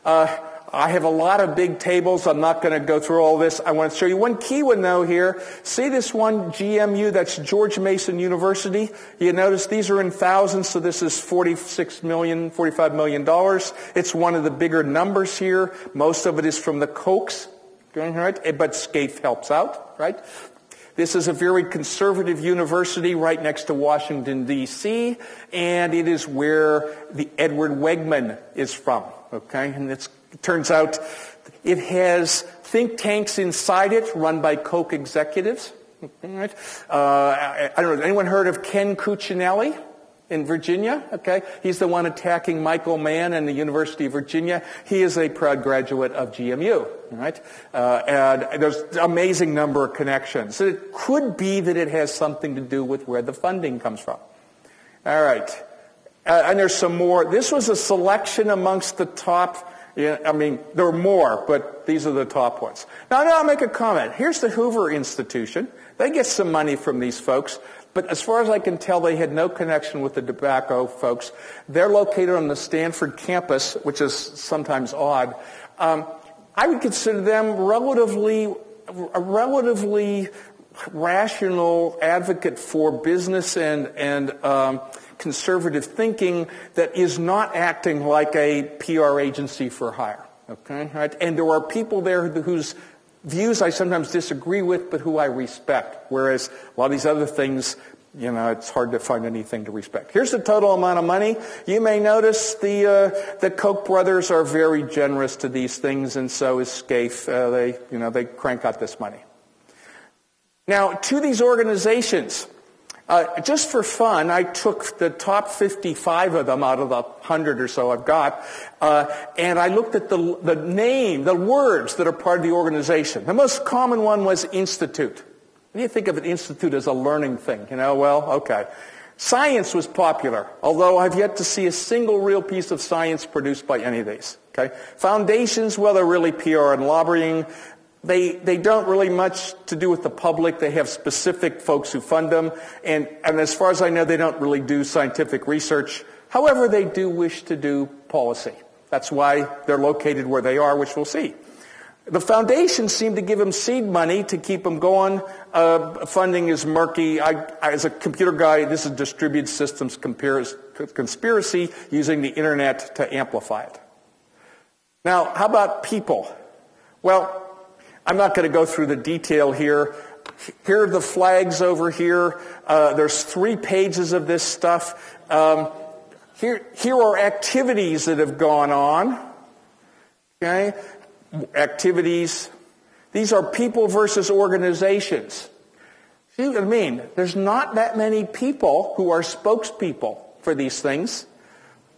Speaker 3: I have a lot of big tables. I'm not going to go through all this. I want to show you one key one, though, here. See this one, GMU, that's George Mason University. You notice these are in thousands, so this is $45 million. It's one of the bigger numbers here. Most of it is from the Kochs, right? But Scaife helps out, right? This is a very conservative university right next to Washington, D.C., and it is where the Edward Wegman is from, okay? And it turns out it has think tanks inside it run by Koch executives, right? I don't know, anyone heard of Ken Cuccinelli in Virginia? Okay, he's the one attacking Michael Mann and the University of Virginia. He is a proud graduate of GMU, right? And there's an amazing number of connections. So it could be that it has something to do with where the funding comes from. All right, and there's some more. This was a selection amongst the top. Yeah, I mean, there are more, but these are the top ones. Now I'll make a comment. Here's the Hoover Institution. They get some money from these folks, but as far as I can tell, they had no connection with the tobacco folks. They're located on the Stanford campus, which is sometimes odd. I would consider them a relatively rational advocate for business and conservative thinking that is not acting like a PR agency for hire. Okay, right? And there are people there whose views I sometimes disagree with, but who I respect. Whereas a lot of these other things, you know, it's hard to find anything to respect. Here's the total amount of money. You may notice the Koch brothers are very generous to these things, and so is Scaife. They crank out this money. Now, to these organizations, just for fun, I took the top 55 of them out of the 100 or so I've got, and I looked at the words that are part of the organization. The most common one was institute. When you think of an institute as a learning thing, okay. Science was popular, although I've yet to see a single real piece of science produced by any of these. Okay. Foundations, well, they're really PR and lobbying. They don't really much to do with the public. They have specific folks who fund them. And as far as I know, they don't really do scientific research. However, they do wish to do policy. That's why they're located where they are, which we'll see. The foundations seem to give them seed money to keep them going. Funding is murky. As a computer guy, this is distributed systems conspiracy using the internet to amplify it. Now, how about people? Well, I'm not going to go through the detail here. Here are the flags over here. There's 3 pages of this stuff. Here are activities that have gone on. Okay? Activities. These are people versus organizations. See what I mean? There's not that many people who are spokespeople for these things.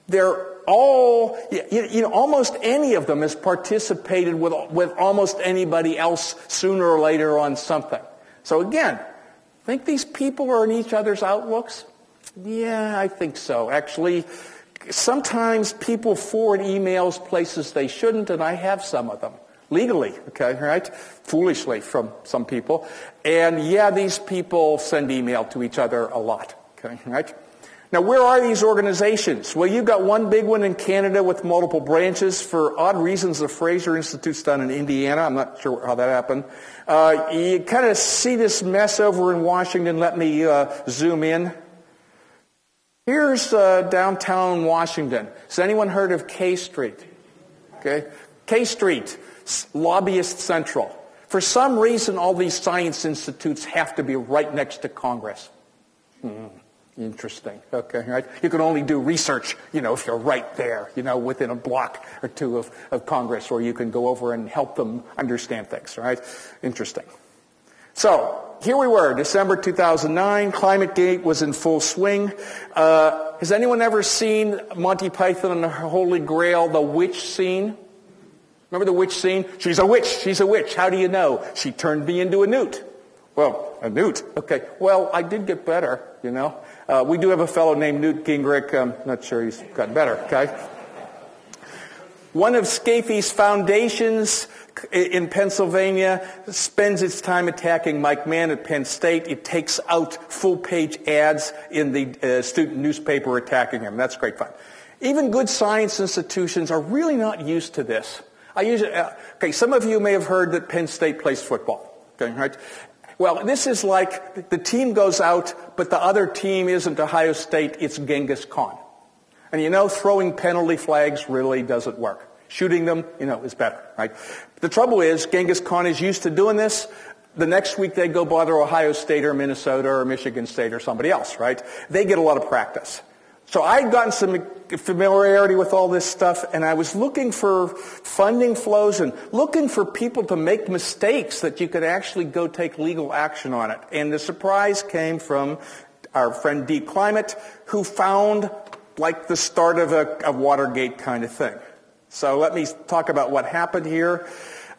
Speaker 3: They're all, almost any of them has participated with almost anybody else sooner or later on something. So again, think these people are in each other's outlooks? Yeah, I think so. Actually, sometimes people forward emails places they shouldn't, and I have some of them. Legally, okay, right? Foolishly from some people. And yeah, these people send email to each other a lot, okay, right? Now, where are these organizations? Well, you've got one big one in Canada with multiple branches. For odd reasons, the Fraser Institute's done in Indiana. I'm not sure how that happened. You kind of see this mess over in Washington. Let me zoom in. Here's downtown Washington. Has anyone heard of K Street? Okay, K Street, Lobbyist Central. For some reason, all these science institutes have to be right next to Congress. Interesting. Okay, right? You can only do research, if you're right there, within a block or two of Congress, or you can go over and help them understand things, right? Interesting. So, here we were, December 2009, Climategate was in full swing. Has anyone ever seen Monty Python and the Holy Grail, the witch scene? Remember the witch scene? She's a witch, she's a witch. How do you know? She turned me into a newt. Well, a newt. Okay, well, I did get better, We do have a fellow named Newt Gingrich. I'm not sure he's gotten better, okay? One of Scafe's foundations in Pennsylvania spends its time attacking Mike Mann at Penn State. It takes out full-page ads in the student newspaper attacking him. That's great fun. Even good science institutions are really not used to this. Some of you may have heard that Penn State plays football. Okay, right? Well, this is like the team goes out, but the other team isn't Ohio State, it's Genghis Khan. And throwing penalty flags really doesn't work. Shooting them, is better, right? The trouble is, Genghis Khan is used to doing this. The next week they go bother Ohio State or Minnesota or Michigan State or somebody else, right? They get a lot of practice. So I'd gotten some familiarity with all this stuff, and I was looking for funding flows and looking for people to make mistakes that you could actually go take legal action on it. And the surprise came from our friend Dee Climate, who found like the start of a Watergate kind of thing. So let me talk about what happened here.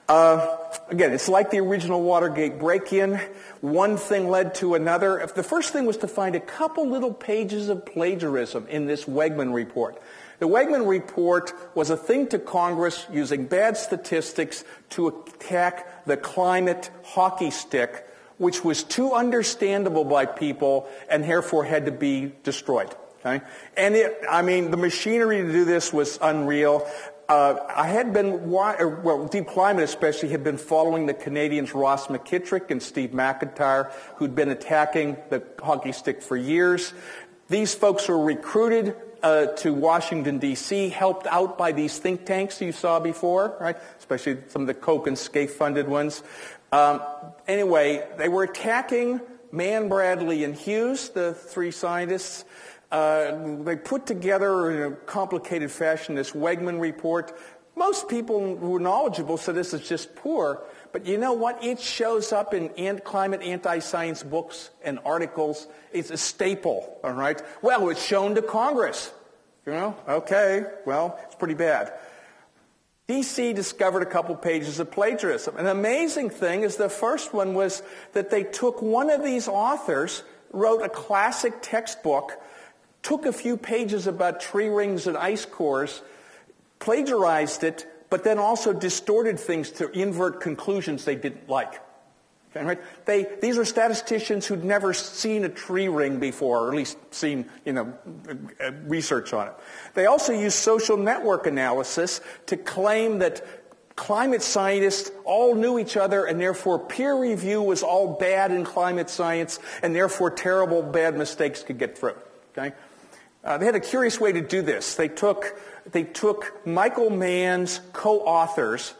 Speaker 3: Again, it's like the original Watergate break-in. One thing led to another. The first thing was to find a couple little pages of plagiarism in this Wegman Report. The Wegman Report was a thing to Congress using bad statistics to attack the climate hockey stick, which was too understandable by people and therefore had to be destroyed. Okay? And the machinery to do this was unreal. I had been, Deep Climate especially, had been following the Canadians Ross McKittrick and Steve McIntyre, who'd been attacking the hockey stick for years. These folks were recruited to Washington, D.C., helped out by these think tanks you saw before, right? Especially some of the Koch and Scaife-funded ones. Anyway, they were attacking Mann, Bradley, and Hughes, the three scientists. They put together in a complicated fashion this Wegman Report. Most people who were knowledgeable said this is just poor, but you know what? It shows up in climate anti-science books and articles. It's a staple, all right? Well, it's shown to Congress. Okay, well, it's pretty bad. DC discovered a couple pages of plagiarism. An amazing thing is the first one was that they took one of these authors, wrote a classic textbook, took a few pages about tree rings and ice cores, plagiarized it, but then also distorted things to invert conclusions they didn't like. Okay, right? These are statisticians who'd never seen a tree ring before, or at least seen, research on it. They also used social network analysis to claim that climate scientists all knew each other, and therefore peer review was all bad in climate science, and therefore terrible, bad mistakes could get through. Okay? They had a curious way to do this. They took Michael Mann's co-authors,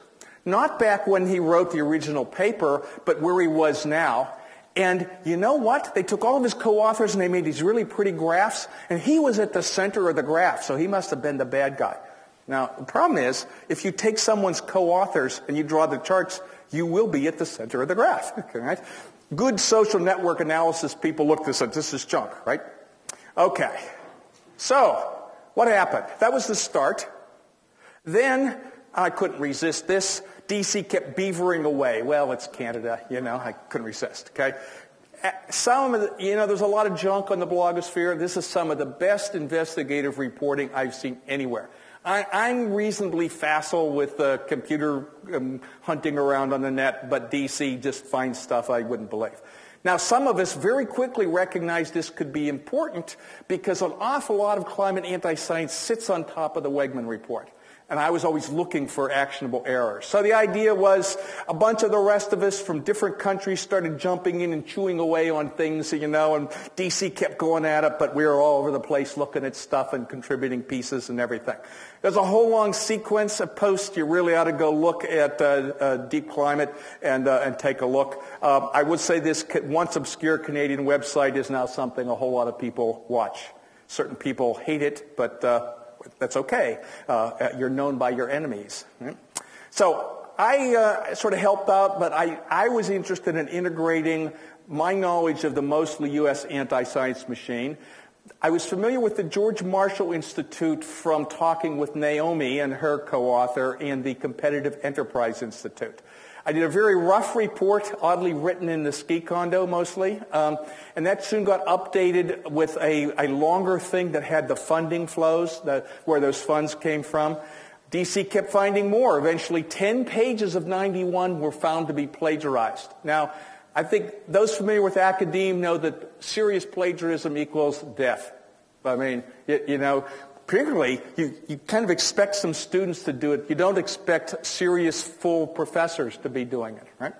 Speaker 3: not back when he wrote the original paper, but where he was now. And you know what? They took all of his co-authors and they made these really pretty graphs, and he was at the center of the graph, so he must have been the bad guy. Now, the problem is, if you take someone's co-authors and you draw the charts, you will be at the center of the graph. Okay, right? Good social network analysis people look this up. This is junk, right? Okay. So, what happened? That was the start. Then, I couldn't resist this. DC kept beavering away. Well, it's Canada, I couldn't resist, okay? Some of the, there's a lot of junk on the blogosphere. This is some of the best investigative reporting I've seen anywhere. I'm reasonably facile with computer hunting around on the net, but DC just finds stuff I wouldn't believe. Now, some of us very quickly recognized this could be important because an awful lot of climate anti-science sits on top of the Wegman Report. And I was always looking for actionable errors. So the idea was a bunch of the rest of us from different countries started jumping in and chewing away on things, and DC kept going at it, but we were all over the place looking at stuff and contributing pieces and everything. There's a whole long sequence of posts. You really ought to go look at Deep Climate and take a look. I would say this once obscure Canadian website is now something a whole lot of people watch. Certain people hate it, but that's okay. You're known by your enemies. Right? So I sort of helped out, but I was interested in integrating my knowledge of the mostly U.S. anti-science machine. I was familiar with the George Marshall Institute from talking with Naomi and her co-author and the Competitive Enterprise Institute. I did a very rough report, oddly written in the ski condo mostly, and that soon got updated with a longer thing that had the funding flows, where those funds came from. DC kept finding more. Eventually, 10 pages of 91 were found to be plagiarized. Now, I think those familiar with academia know that serious plagiarism equals death. I mean, particularly, you kind of expect some students to do it. You don't expect serious, full professors to be doing it, right?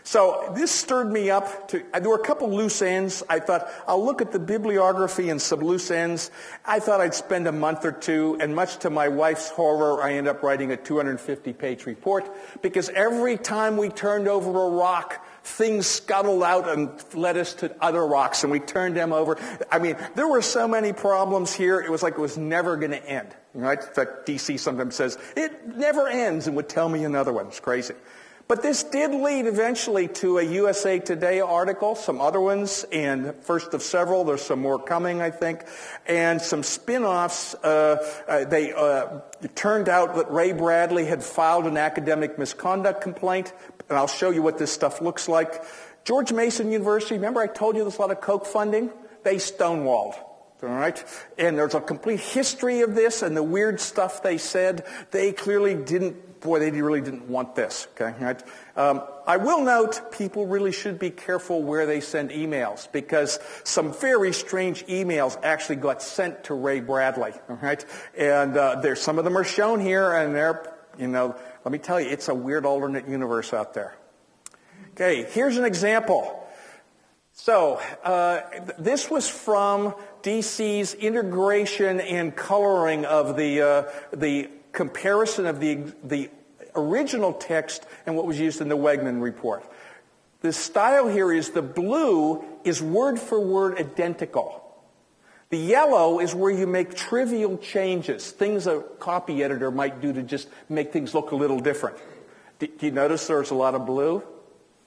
Speaker 3: So this stirred me up. There were a couple loose ends. I thought, I'll look at the bibliography and some loose ends. I thought I'd spend a month or two, and much to my wife's horror, I ended up writing a 250-page report, because every time we turned over a rock, things scuttled out and led us to other rocks, and we turned them over. I mean, there were so many problems here, it was like it was never going to end. Right? In fact, DC sometimes says, it never ends, and would tell me another one. It's crazy. But this did lead eventually to a USA Today article, some other ones, and first of several. There's some more coming, I think, and some spin-offs. It turned out that Ray Bradley had filed an academic misconduct complaint, and I'll show you what this stuff looks like. George Mason University, remember I told you there's a lot of Koch funding? They stonewalled. All right? And there's a complete history of this and the weird stuff they said. They clearly they really didn't want this. Okay? Right? I will note people really should be careful where they send emails, because some very strange emails actually got sent to Ray Bradley. All right? And some of them are shown here, and let me tell you, it's a weird alternate universe out there. Okay, here's an example. So, this was from DC's integration and coloring of the comparison of the original text and what was used in the Wegman Report. The style here is the blue is word for word identical. The yellow is where you make trivial changes, things a copy editor might do to just make things look a little different. Do you notice there's a lot of blue?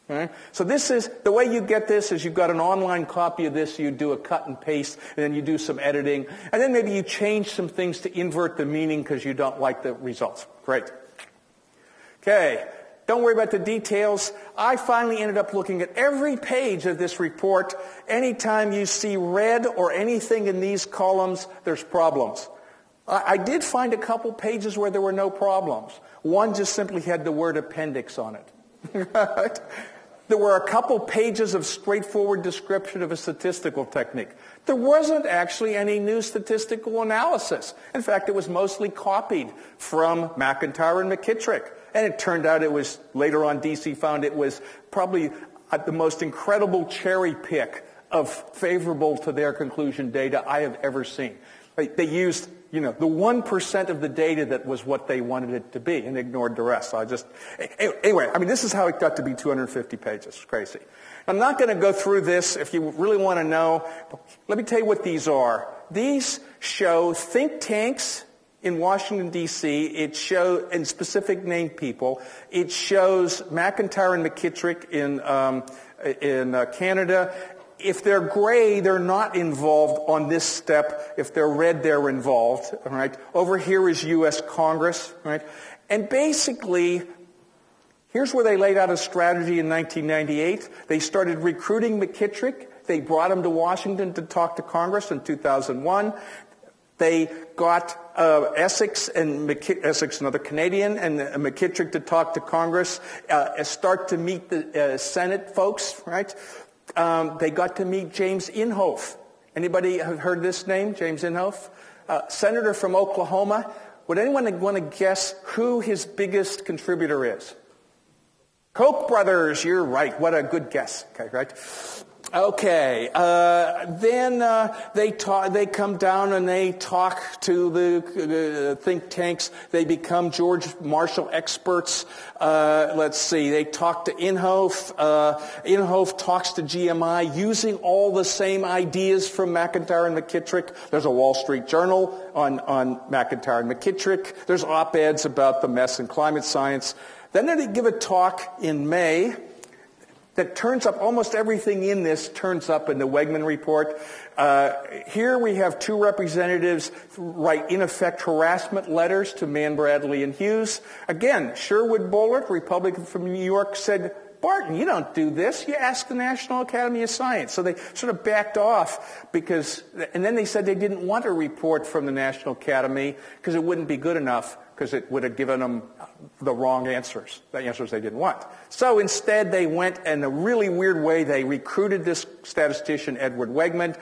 Speaker 3: Right? So this is, the way you get this is you've got an online copy of this, you do a cut and paste, and then you do some editing, and then maybe you change some things to invert the meaning because you don't like the results. Great. Okay, don't worry about the details. I finally ended up looking at every page of this report. Anytime you see red or anything in these columns, there's problems. I did find a couple pages where there were no problems. One just simply had the word appendix on it. Right? There were a couple pages of straightforward description of a statistical technique. There wasn't actually any new statistical analysis. In fact, it was mostly copied from McIntyre and McKittrick. And it turned out it was, later on DC found it was probably the most incredible cherry pick of favorable to their conclusion data I have ever seen. They used, the 1% of the data that was what they wanted it to be and ignored the rest. So anyway, this is how it got to be 250 pages. It's crazy. I'm not going to go through this. If you really want to know, let me tell you what these are. These show think tanks in Washington, D.C. It shows, and specific named people, it shows McIntyre and McKittrick in Canada. If they're gray, they're not involved on this step. If they're red, they're involved. All right. Over here is U.S. Congress. Right. And basically, here's where they laid out a strategy in 1998. They started recruiting McKittrick. They brought him to Washington to talk to Congress in 2001. They got Essex, another Canadian, and McKittrick to talk to Congress, start to meet the Senate folks, right? They got to meet James Inhofe. Anybody have heard this name, James Inhofe? Senator from Oklahoma. Would anyone want to guess who his biggest contributor is? Koch brothers, you're right. What a good guess. Okay, right? Okay. Then they come down and they talk to the think tanks. They become George Marshall experts. Let's see. They talk to Inhofe. Inhofe talks to GMI using all the same ideas from McIntyre and McKittrick. There's a Wall Street Journal on McIntyre and McKittrick. There's op-eds about the mess in climate science. Then they give a talk in May that turns up, almost everything in this turns up in the Wegman Report. Here we have two representatives write, in effect, harassment letters to Mann, Bradley, and Hughes. Again, Sherwood Boehlert, Republican from New York, said, Barton, you don't do this. You ask the National Academy of Science. So they sort of backed off and then they said they didn't want a report from the National Academy because it wouldn't be good enough, because it would have given them the wrong answers, the answers they didn't want. So instead they went in a really weird way. They recruited this statistician, Edward Wegman.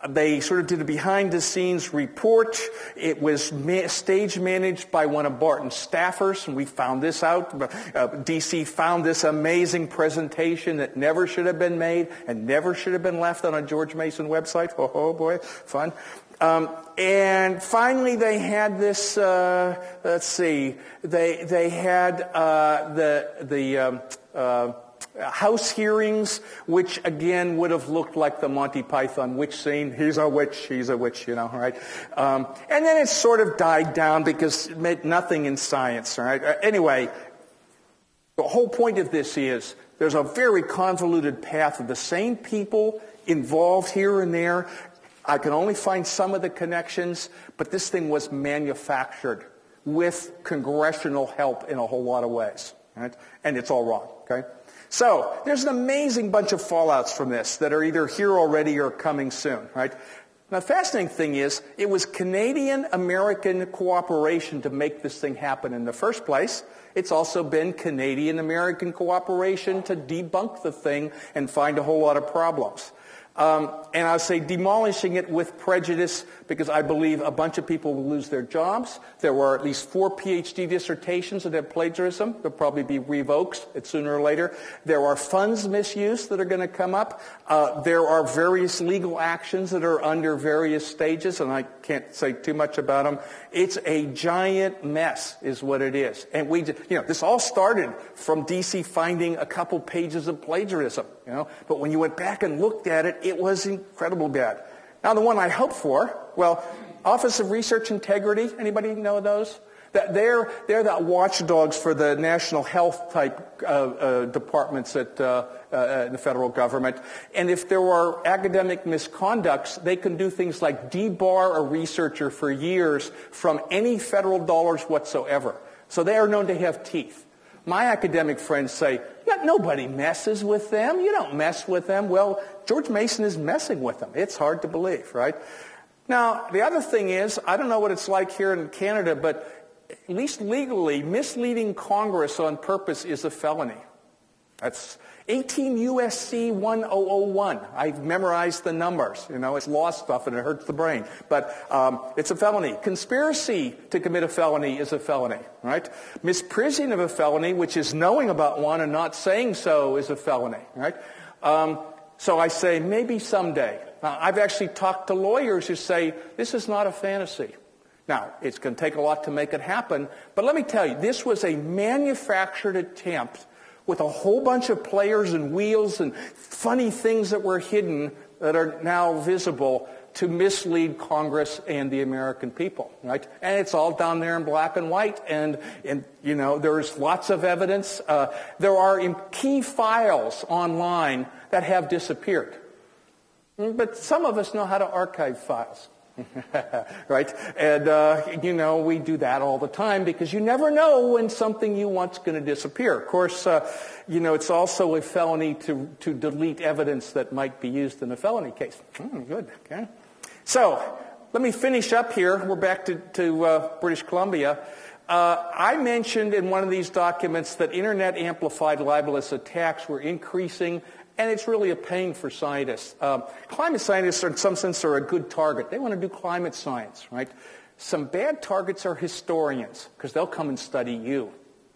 Speaker 3: They sort of did a behind-the-scenes report. It was stage managed by one of Barton's staffers, and we found this out. DC found this amazing presentation that never should have been made and never should have been left on a George Mason website. Oh boy, fun. And finally, they had this. Let's see. They had the House hearings, which again would have looked like the Monty Python witch scene. He's a witch, she's a witch, right? And then it sort of died down because it meant nothing in science, right? Anyway, the whole point of this is there's a very convoluted path of the same people involved here and there. I can only find some of the connections, but this thing was manufactured with congressional help in a whole lot of ways, right? And it's all wrong, okay? So there's an amazing bunch of fallouts from this that are either here already or coming soon, right? Now, the fascinating thing is it was Canadian-American cooperation to make this thing happen in the first place. It's also been Canadian-American cooperation to debunk the thing and find a whole lot of problems. And I say demolishing it with prejudice because I believe a bunch of people will lose their jobs. There were at least 4 PhD dissertations that have plagiarism. They'll probably be revoked sooner or later. There are funds misuse that are going to come up. There are various legal actions that are under various stages, and I can't say too much about them. It's a giant mess is what it is. And this all started from DC finding a couple pages of plagiarism, but when you went back and looked at it, it was incredibly bad. Now, the one I hope for, well, Office of Research Integrity, anybody know those? They're the watchdogs for the national health type departments at the federal government. And if there are academic misconducts, they can do things like debar a researcher for years from any federal dollars whatsoever. So they are known to have teeth. My academic friends say, nobody messes with them. You don't mess with them. Well, George Mason is messing with them. It's hard to believe, right? Now, the other thing is, I don't know what it's like here in Canada, but at least legally, misleading Congress on purpose is a felony. That's 18 U.S.C. 1001. I've memorized the numbers. It's law stuff and it hurts the brain. But it's a felony. Conspiracy to commit a felony is a felony, right? Misprising of a felony, which is knowing about one and not saying so, is a felony, right? So I say maybe someday. I've actually talked to lawyers who say this is not a fantasy. Now, it's going to take a lot to make it happen. But let me tell you, this was a manufactured attempt with a whole bunch of players and wheels and funny things that were hidden that are now visible to mislead Congress and the American people, right? And it's all down there in black and white, and you know, there's lots of evidence. There are key files online that have disappeared. But some of us know how to archive files. Right? And, you know, we do that all the time because you never know when something you want's going to disappear. Of course, you know, it's also a felony to delete evidence that might be used in a felony case. Good. Okay. So, let me finish up here. We're back to British Columbia. I mentioned in one of these documents that internet-amplified libelous attacks were increasing, and it's really a pain for scientists. Climate scientists, in some sense, are a good target. They want to do climate science, right? Some bad targets are historians, because they'll come and study you,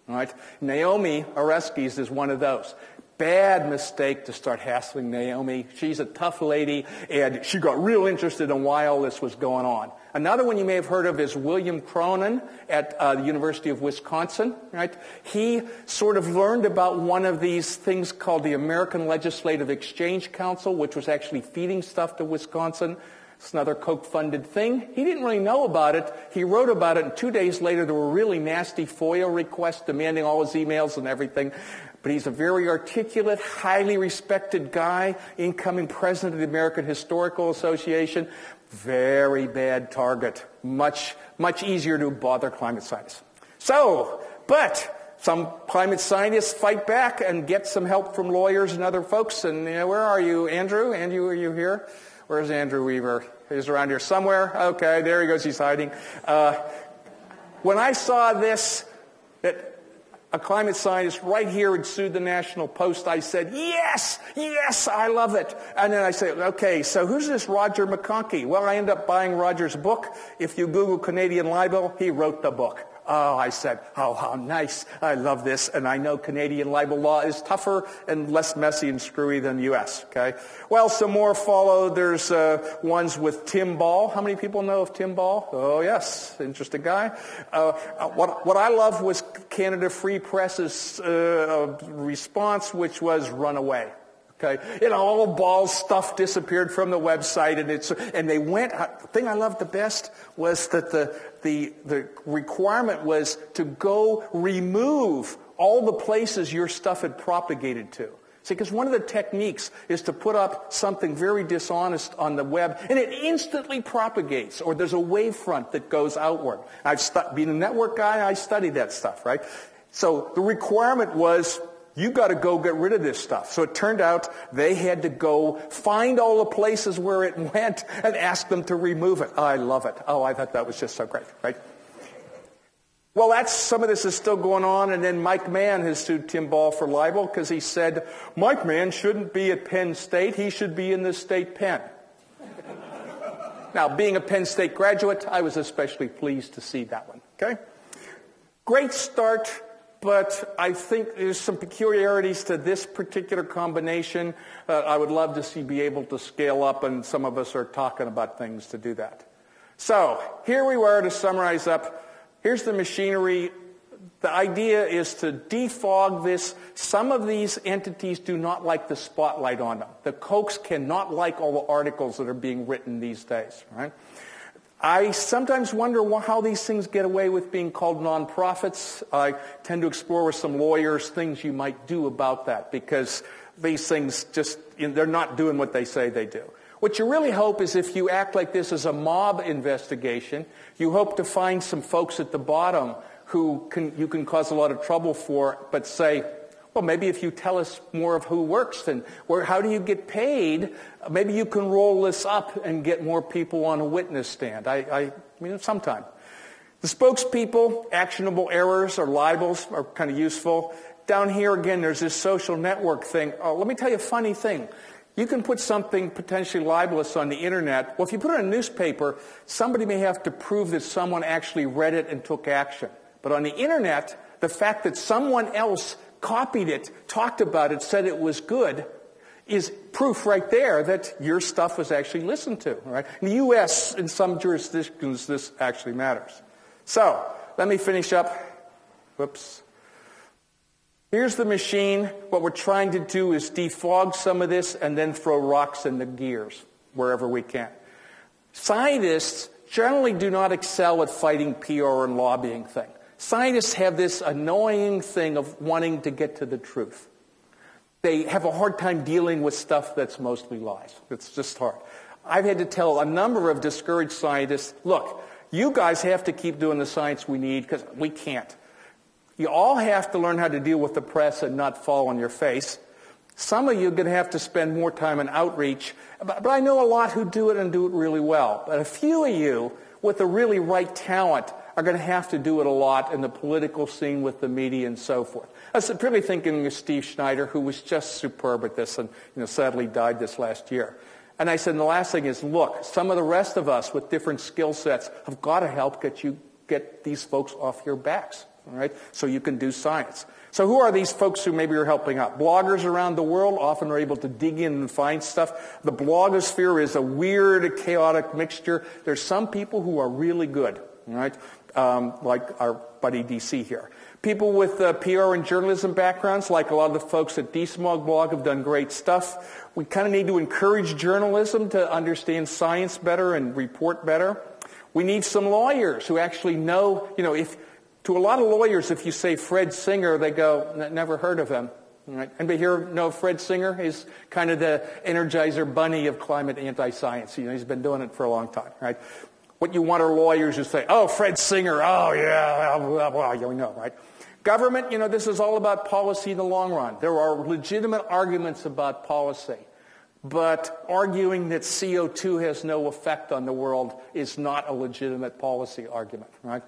Speaker 3: right? Naomi Oreskes is one of those. Bad mistake to start hassling Naomi. She's a tough lady, and she got real interested in why all this was going on. Another one you may have heard of is William Cronin at the University of Wisconsin, right? He sort of learned about one of these things called the American Legislative Exchange Council, which was actually feeding stuff to Wisconsin. It's another Koch-funded thing. He didn't really know about it. He wrote about it, and 2 days later there were really nasty FOIA requests demanding all his emails and everything. But he's a very articulate, highly respected guy, incoming president of the American Historical Association. Very bad target. Much easier to bother climate scientists. So, but some climate scientists fight back and get some help from lawyers and other folks. And you know, where are you, Andrew? Andrew, are you here? Where's Andrew Weaver? He's around here somewhere. Okay, there he goes. He's hiding. When I saw this, that a climate scientist right here had sued the National Post, I said, yes, I love it. And then I said, okay, so who's this Roger McConkie? Well, I ended up buying Roger's book. If you Google Canadian libel, he wrote the book. Oh, I said, oh, how nice. I love this. And I know Canadian libel law is tougher and less messy and screwy than U.S., okay? Well, some more followed. There's ones with Tim Ball. How many people know of Tim Ball? Oh, yes. Interesting guy. What I love was Canada Free Press's response, which was run away. Okay, you know, all Ball's stuff disappeared from the website, and they went. The thing I loved the best was that the requirement was to go remove all the places your stuff had propagated to. See, because one of the techniques is to put up something very dishonest on the web, and it instantly propagates, or there's a wavefront that goes outward. Being a network guy, I studied that stuff, right? So the requirement was, you got to go get rid of this stuff. So it turned out they had to go find all the places where it went and ask them to remove it. Oh, I love it. Oh, I thought that was just so great, right? Well, some of this is still going on, and then Mike Mann has sued Tim Ball for libel because he said, Mike Mann shouldn't be at Penn State. He should be in the state pen. Now, being a Penn State graduate, I was especially pleased to see that one, okay? Great start. But I think there's some peculiarities to this particular combination that I would love to be able to scale up, and some of us are talking about things to do that. So here we were to summarize up. Here's the machinery. The idea is to defog this. Some of these entities do not like the spotlight on them. The Kochs cannot like all the articles that are being written these days, right? I sometimes wonder how these things get away with being called nonprofits. I tend to explore with some lawyers things you might do about that, because these things just, they're not doing what they say they do. What you really hope is, if you act like this as a mob investigation, you hope to find some folks at the bottom who you can cause a lot of trouble for, but say, well, maybe if you tell us more of who works, then how do you get paid? Maybe you can roll this up and get more people on a witness stand. I mean, sometime. The spokespeople, actionable errors or libels are kind of useful. Down here, again, there's this social network thing. Oh, let me tell you a funny thing. You can put something potentially libelous on the internet. Well, if you put it in a newspaper, somebody may have to prove that someone actually read it and took action. But on the internet, the fact that someone else copied it, talked about it, said it was good, is proof right there that your stuff was actually listened to. Right? In the U.S., in some jurisdictions, this actually matters. So, let me finish up. Whoops. Here's the machine. What we're trying to do is defog some of this and then throw rocks in the gears wherever we can. Scientists generally do not excel at fighting PR and lobbying thing. Scientists have this annoying thing of wanting to get to the truth. They have a hard time dealing with stuff that's mostly lies. It's just hard. I've had to tell a number of discouraged scientists, look, you guys have to keep doing the science we need because we can't. You all have to learn how to deal with the press and not fall on your face. Some of you are going to have to spend more time in outreach, but I know a lot who do it and do it really well. But a few of you with the really right talent are going to have to do it a lot in the political scene with the media and so forth. I was really thinking of Steve Schneider, who was just superb at this and sadly died this last year. And I said, and the last thing is, look, some of the rest of us with different skill sets have got to help get these folks off your backs, all right, so you can do science. So who are these folks who maybe are helping out? Bloggers around the world often are able to dig in and find stuff. The blogosphere is a weird, chaotic mixture. There's some people who are really good, all right, like our buddy DC here. People with PR and journalism backgrounds, like a lot of the folks at DSmog Blog, have done great stuff. We kind of need to encourage journalism to understand science better and report better. We need some lawyers who actually know, to a lot of lawyers, if you say Fred Singer, they go, never heard of him. Right? Anybody here know Fred Singer? He's kind of the Energizer Bunny of climate anti-science. He's been doing it for a long time, right? What you want are lawyers who say, oh, Fred Singer, oh, yeah, well, you know, right? Government, this is all about policy in the long run. There are legitimate arguments about policy. But arguing that CO2 has no effect on the world is not a legitimate policy argument, right?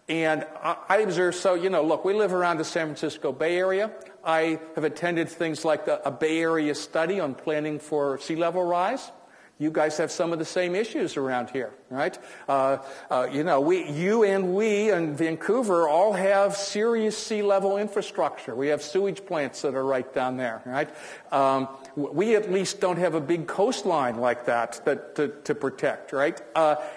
Speaker 3: And I observe, look, we live around the San Francisco Bay Area. I have attended things like a Bay Area study on planning for sea level rise. You guys have some of the same issues around here, right? You and we in Vancouver all have serious sea level infrastructure. We have sewage plants that are right down there, right? We at least don't have a big coastline like that to protect, right?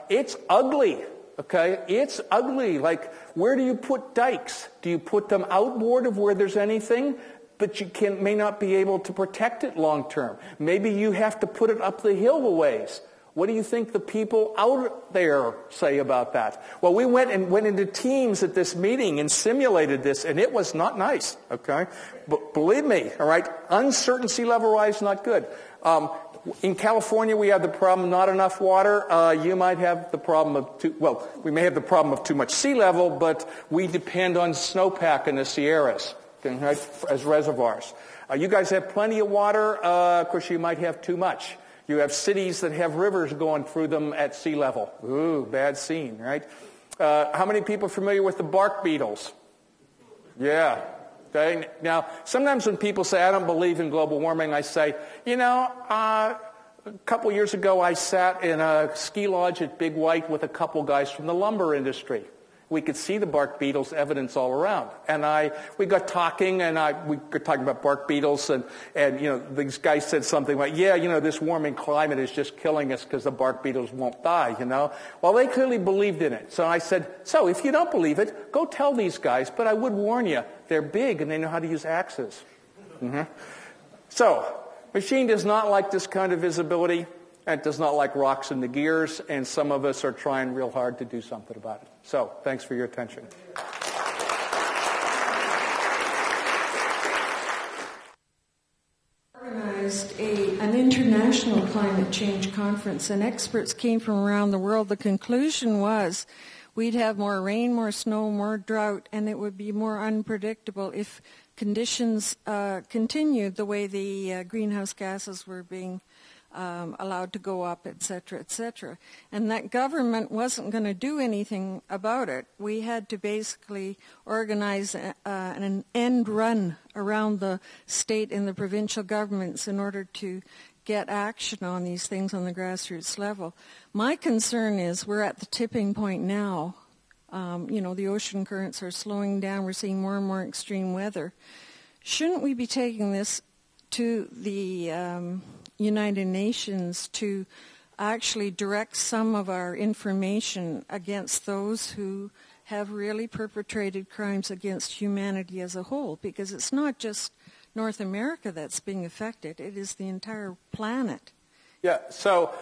Speaker 3: It's ugly. Okay, it's ugly. Like, where do you put dikes? Do you put them outboard of where there's anything? But you may not be able to protect it long term. Maybe you have to put it up the hill a ways. What do you think the people out there say about that? Well, we went into teams at this meeting and simulated this, and it was not nice, okay? But believe me, all right, uncertain sea level rise, not good. In California, we have the problem not enough water. You might have the problem of we may have the problem of too much sea level, but we depend on snowpack in the Sierras, okay, right, as reservoirs. You guys have plenty of water. Of course, you might have too much. You have cities that have rivers going through them at sea level. Ooh, bad scene, right? How many people are familiar with the bark beetles? Yeah. Okay. Now, sometimes when people say, I don't believe in global warming, I say, a couple years ago I sat in a ski lodge at Big White with a couple guys from the lumber industry. We could see the bark beetles evidence all around. And we got talking, and we were talking about bark beetles, and these guys said something like, this warming climate is just killing us because the bark beetles won't die, Well, they clearly believed in it. So I said, so if you don't believe it, go tell these guys, but I would warn you, they're big and they know how to use axes. Mm-hmm. So, machine does not like this kind of visibility. It does not like rocks in the gears, and some of us are trying real hard to do something about it. So, thanks for your attention.
Speaker 4: Organized an international climate change conference, and experts came from around the world. The conclusion was we'd have more rain, more snow, more drought, and it would be more unpredictable if conditions continued the way the greenhouse gases were being allowed to go up, et cetera, and that government wasn't going to do anything about it. We had to basically organize an end run around the state and the provincial governments in order to get action on these things on the grassroots level. My concern is we're at the tipping point now. The ocean currents are slowing down. We're seeing more and more extreme weather. Shouldn't we be taking this to the United Nations to actually direct some of our information against those who have really perpetrated crimes against humanity as a whole? Because it's not just North America that's being affected. It is the entire planet.
Speaker 3: Yeah, so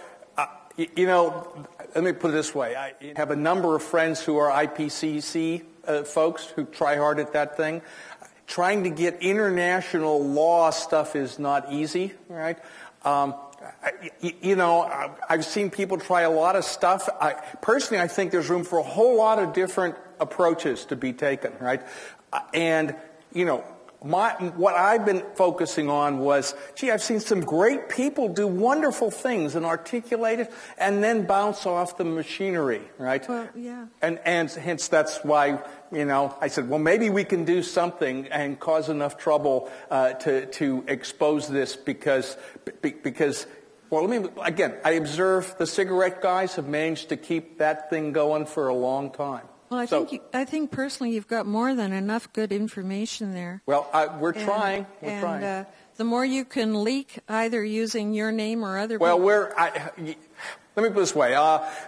Speaker 3: You know, let me put it this way. I have a number of friends who are IPCC folks who try hard at that thing. Trying to get international law stuff is not easy, right? You know, I've seen people try a lot of stuff. Personally, I think there's room for a whole lot of different approaches to be taken, right? And, you know, what I've been focusing on was, gee, I've seen some great people do wonderful things and articulate it and then bounce off the machinery, right?
Speaker 4: Well, yeah.
Speaker 3: And hence that's why, you know, I said, well, maybe we can do something and cause enough trouble to expose this because, well, again, I observe the cigarette guys have managed to keep that thing going for a long time.
Speaker 4: Well, I think personally you've got more than enough good information there.
Speaker 3: Well, we're trying. We're trying.
Speaker 4: The more you can leak, either using your name or other
Speaker 3: well,
Speaker 4: people.
Speaker 3: Let me put it this way.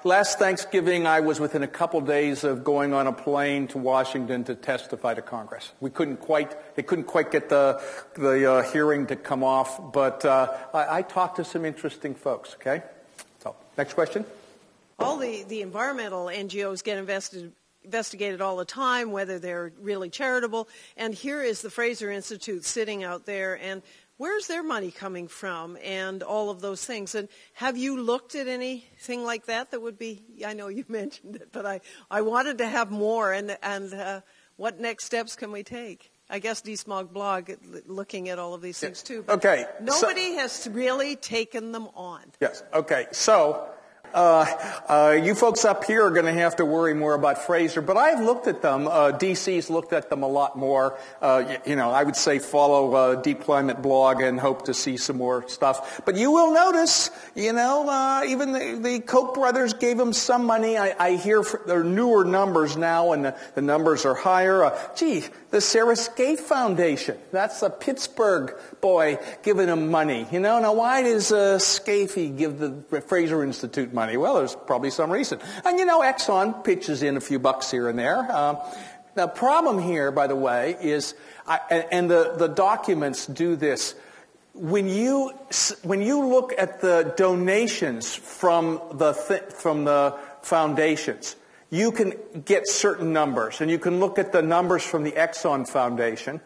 Speaker 3: Last Thanksgiving, I was within a couple days of going on a plane to Washington to testify to Congress. They couldn't quite get the hearing to come off, but I talked to some interesting folks. Okay. So, next question.
Speaker 5: All the environmental NGOs get investigated all the time, whether they're really charitable. And here is the Fraser Institute sitting out there, and where's their money coming from and all of those things? And have you looked at anything like that would be, I know you mentioned it, but I wanted to have more, and what next steps can we take? I guess DSmog Blog looking at all of these things too. But
Speaker 3: okay.
Speaker 5: Nobody has really taken them on.
Speaker 3: Yes. Okay. So you folks up here are going to have to worry more about Fraser, but I've looked at them. DC's looked at them a lot more. You know, I would say follow Deep Climate Blog and hope to see some more stuff. But you will notice, you know, even the Koch brothers gave them some money. I hear there are newer numbers now, and the numbers are higher. Gee, the Sarah Scaife Foundation, that's a Pittsburgh boy giving them money. You know, now why does Scaife give the Fraser Institute money? Well, there's probably some reason. And you know, Exxon pitches in a few bucks here and there. The problem here, by the way, is, and the documents do this, when you look at the donations from the foundations, you can get certain numbers, and you can look at the numbers from the Exxon Foundation,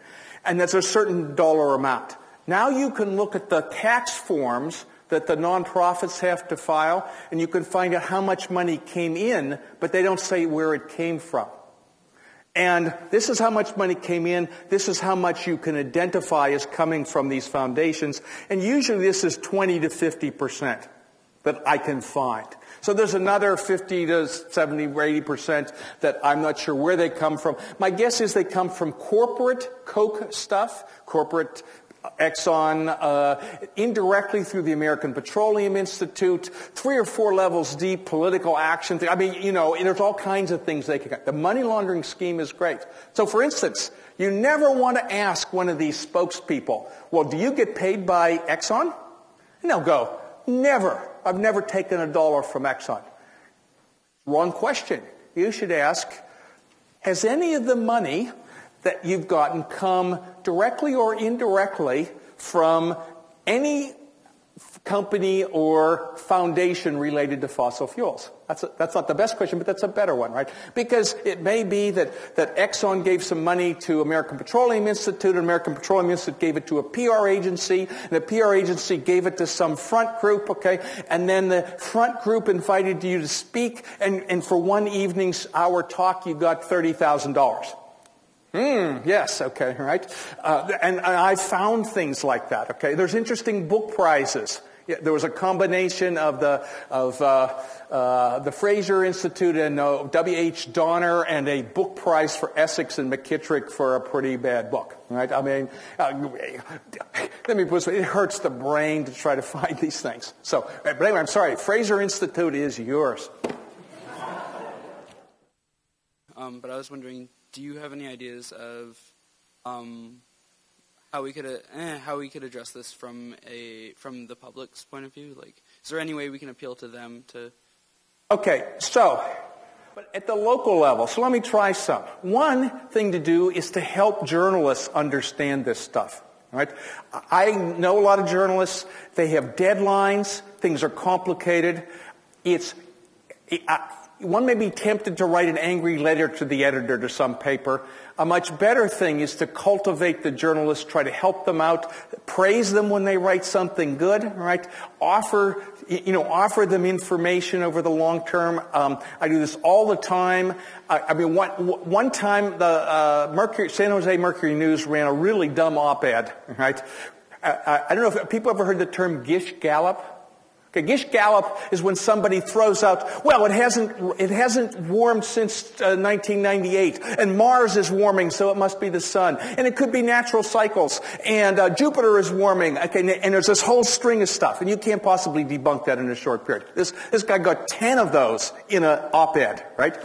Speaker 3: and there's a certain dollar amount. Now you can look at the tax forms that the nonprofits have to file, and you can find out how much money came in, but they don't say where it came from. And this is how much money came in. This is how much you can identify as coming from these foundations. And usually this is 20 to 50% that I can find. So there's another 50 to 70 or 80% that I'm not sure where they come from. My guess is they come from corporate Koch stuff, corporate Exxon, indirectly through the American Petroleum Institute, 3 or 4 levels deep, political action. I mean, you know, there's all kinds of things they can get. The money laundering scheme is great. So, for instance, you never want to ask one of these spokespeople, well, do you get paid by Exxon? And they'll go, never. I've never taken a dollar from Exxon. Wrong question. You should ask, has any of the money that you've gotten come directly or indirectly from any company or foundation related to fossil fuels? That's not the best question, but that's a better one, right? Because it may be that Exxon gave some money to American Petroleum Institute, and American Petroleum Institute gave it to a PR agency, and the PR agency gave it to some front group, okay? And then the front group invited you to speak, and for one evening's hour talk, you got $30,000. Yes, okay, right. And I found things like that, okay. There's interesting book prizes. Yeah, there was a combination of the Fraser Institute and W.H. Donner, and a book prize for Essex and McKittrick for a pretty bad book, right? I mean, let me put it, it hurts the brain to try to find these things. So, but anyway, I'm sorry. Fraser Institute is yours.
Speaker 6: But I was wondering, do you have any ideas of how we could address this from the public's point of view? Like, is there any way we can appeal to them to? Okay, so, but at the local level, so let me try some. One thing to do is to help journalists understand this stuff. Right? I know a lot of journalists. They have deadlines. Things are complicated.
Speaker 3: one may be tempted to write an angry letter to the editor to some paper. A much better thing is to cultivate the journalists, try to help them out, praise them when they write something good, right? Offer them information over the long term. I do this all the time. One time the San Jose Mercury News ran a really dumb op-ed, right? I don't know if people ever heard the term Gish Gallop. Okay, Gish Gallop is when somebody throws out, well, it hasn't warmed since 1998, and Mars is warming, so it must be the sun, and it could be natural cycles, and Jupiter is warming, okay, and there's this whole string of stuff, and you can't possibly debunk that in a short period. This guy got 10 of those in an op-ed, right?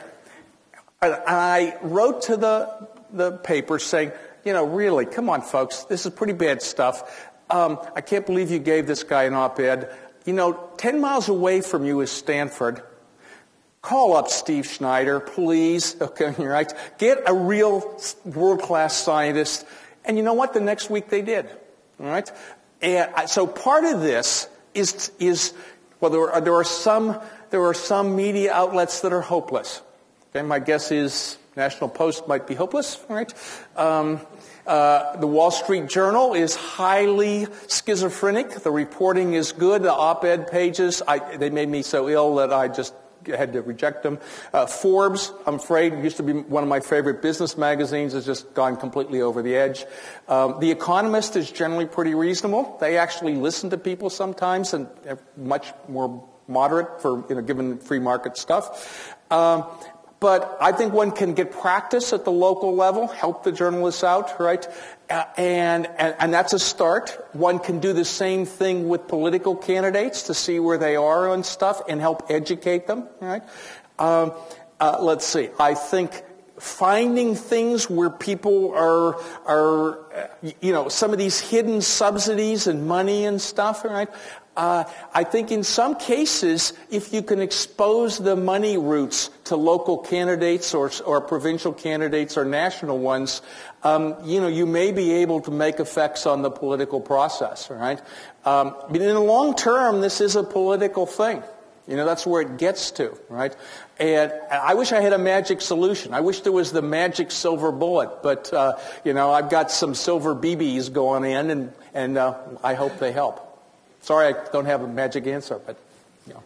Speaker 3: And I wrote to the paper saying, really, come on, folks, this is pretty bad stuff. I can't believe you gave this guy an op-ed. 10 miles away from you is Stanford. Call up Steve Schneider, please. Okay, right? Get a real world-class scientist. And you know what? The next week they did. All right? And so part of this is there are some media outlets that are hopeless. Okay, my guess is National Post might be hopeless. All right? The Wall Street Journal is highly schizophrenic. The reporting is good. The op-ed pages, they made me so ill that I just had to reject them. Forbes, I'm afraid, used to be one of my favorite business magazines, has just gone completely over the edge. The Economist is generally pretty reasonable. They actually listen to people sometimes and are much more moderate for given free market stuff. But I think one can get practice at the local level, help the journalists out, right? And that's a start. One can do the same thing with political candidates to see where they are on stuff and help educate them, right? Let's see. I think finding things where people are some of these hidden subsidies and money and stuff, right? I think in some cases, if you can expose the money routes to local candidates or provincial candidates or national ones, you may be able to make effects on the political process, right? But in the long term, this is a political thing. That's where it gets to, right? And I wish I had a magic solution. I wish there was the magic silver bullet, but, I've got some silver BBs going in, and I hope they help. Sorry, I don't have a magic answer, but,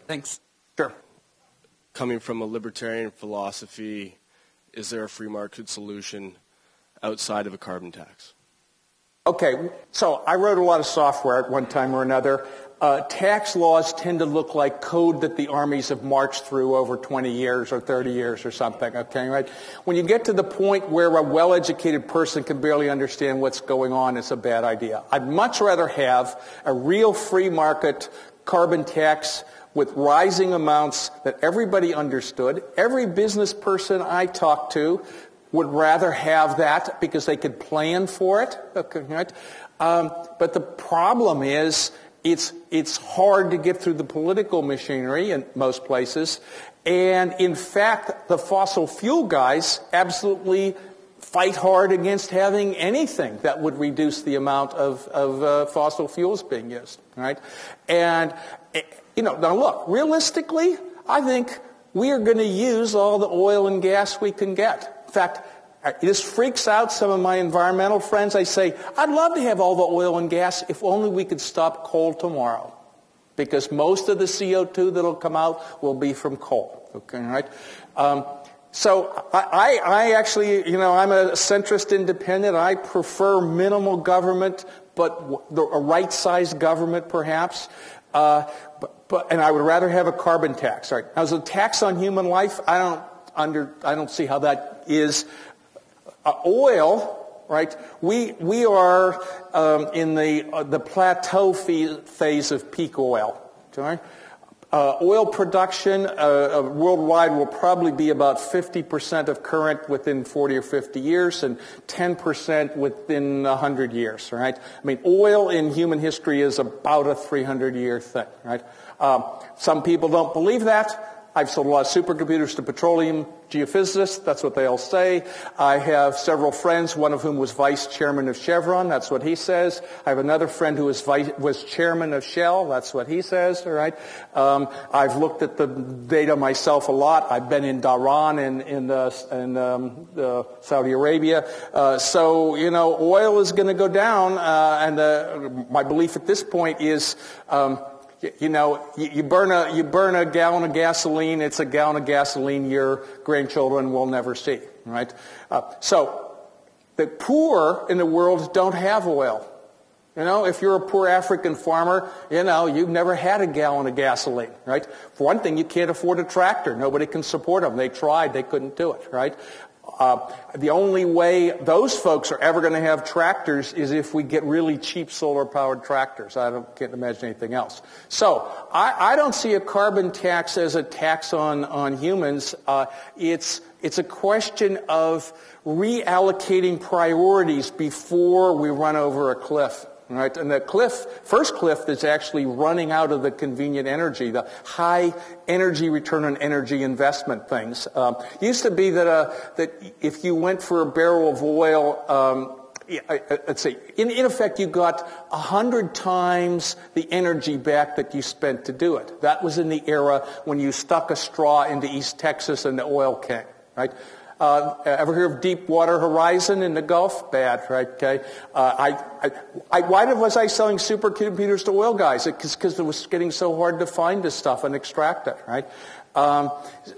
Speaker 6: Thanks.
Speaker 3: Sure.
Speaker 7: Coming from a libertarian philosophy, is there a free market solution outside of a carbon tax?
Speaker 3: Okay, so I wrote a lot of software at one time or another. Tax laws tend to look like code that the armies have marched through over 20 years or 30 years or something, okay, right? When you get to the point where a well-educated person can barely understand what's going on, it's a bad idea. I'd much rather have a real free market carbon tax with rising amounts that everybody understood. Every business person I talk to would rather have that because they could plan for it, okay, right? But the problem is, it's hard to get through the political machinery in most places. And in fact, the fossil fuel guys absolutely fight hard against having anything that would reduce the amount of fossil fuels being used, right? And, now look, realistically, I think we are going to use all the oil and gas we can get. In fact, this freaks out some of my environmental friends. I say, I'd love to have all the oil and gas if only we could stop coal tomorrow. Because most of the CO2 that will come out will be from coal. Okay, right? So I actually, I'm a centrist independent. I prefer minimal government, but a right-sized government perhaps. And I would rather have a carbon tax. Right? Now, as a tax on human life, I don't see how that is. Oil, right? We are in the plateau phase of peak oil. Okay? Oil production worldwide will probably be about 50% of current within 40 or 50 years and 10% within 100 years, right? I mean, oil in human history is about a 300-year thing, right? Some people don't believe that. I've sold a lot of supercomputers to petroleum geophysicists. That's what they all say. I have several friends, one of whom was vice chairman of Chevron. That's what he says. I have another friend who was chairman of Shell. That's what he says. All right. I've looked at the data myself a lot. I've been in Dhahran in Saudi Arabia. So, you know, oil is going to go down. And my belief at this point is, you know, you burn a gallon of gasoline, it's a gallon of gasoline your grandchildren will never see, right? So the poor in the world don't have oil. You know, if you're a poor African farmer, you know, you've never had a gallon of gasoline, right? For one thing, you can't afford a tractor. Nobody can support them. They tried, they couldn't do it, right? The only way those folks are ever going to have tractors is if we get really cheap solar-powered tractors. Can't imagine anything else. So I don't see a carbon tax as a tax on humans. It's a question of reallocating priorities before we run over a cliff. Right, and the first cliff is actually running out of the convenient energy, the high energy return on energy investment things. It used to be that if you went for a barrel of oil, let's see, in effect you got 100 times the energy back that you spent to do it. That was in the era when you stuck a straw into East Texas and the oil came, right? Ever hear of Deepwater Horizon in the Gulf? Bad, right? Okay. Why was I selling supercomputers to oil guys? Because it was getting so hard to find this stuff and extract it, right?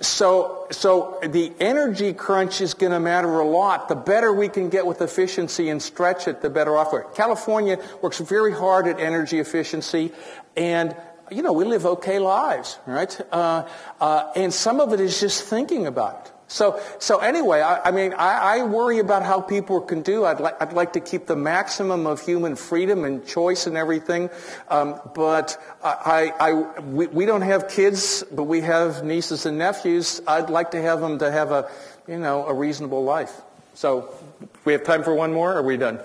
Speaker 3: So the energy crunch is going to matter a lot. The better we can get with efficiency and stretch it, the better off we're. California works very hard at energy efficiency, and you know, we live okay lives, right? And some of it is just thinking about it. So anyway, I worry about how people can do. I'd like to keep the maximum of human freedom and choice and everything, but we don't have kids, but we have nieces and nephews. I'd like to have them to have a reasonable life. So we have time for one more, or are we done?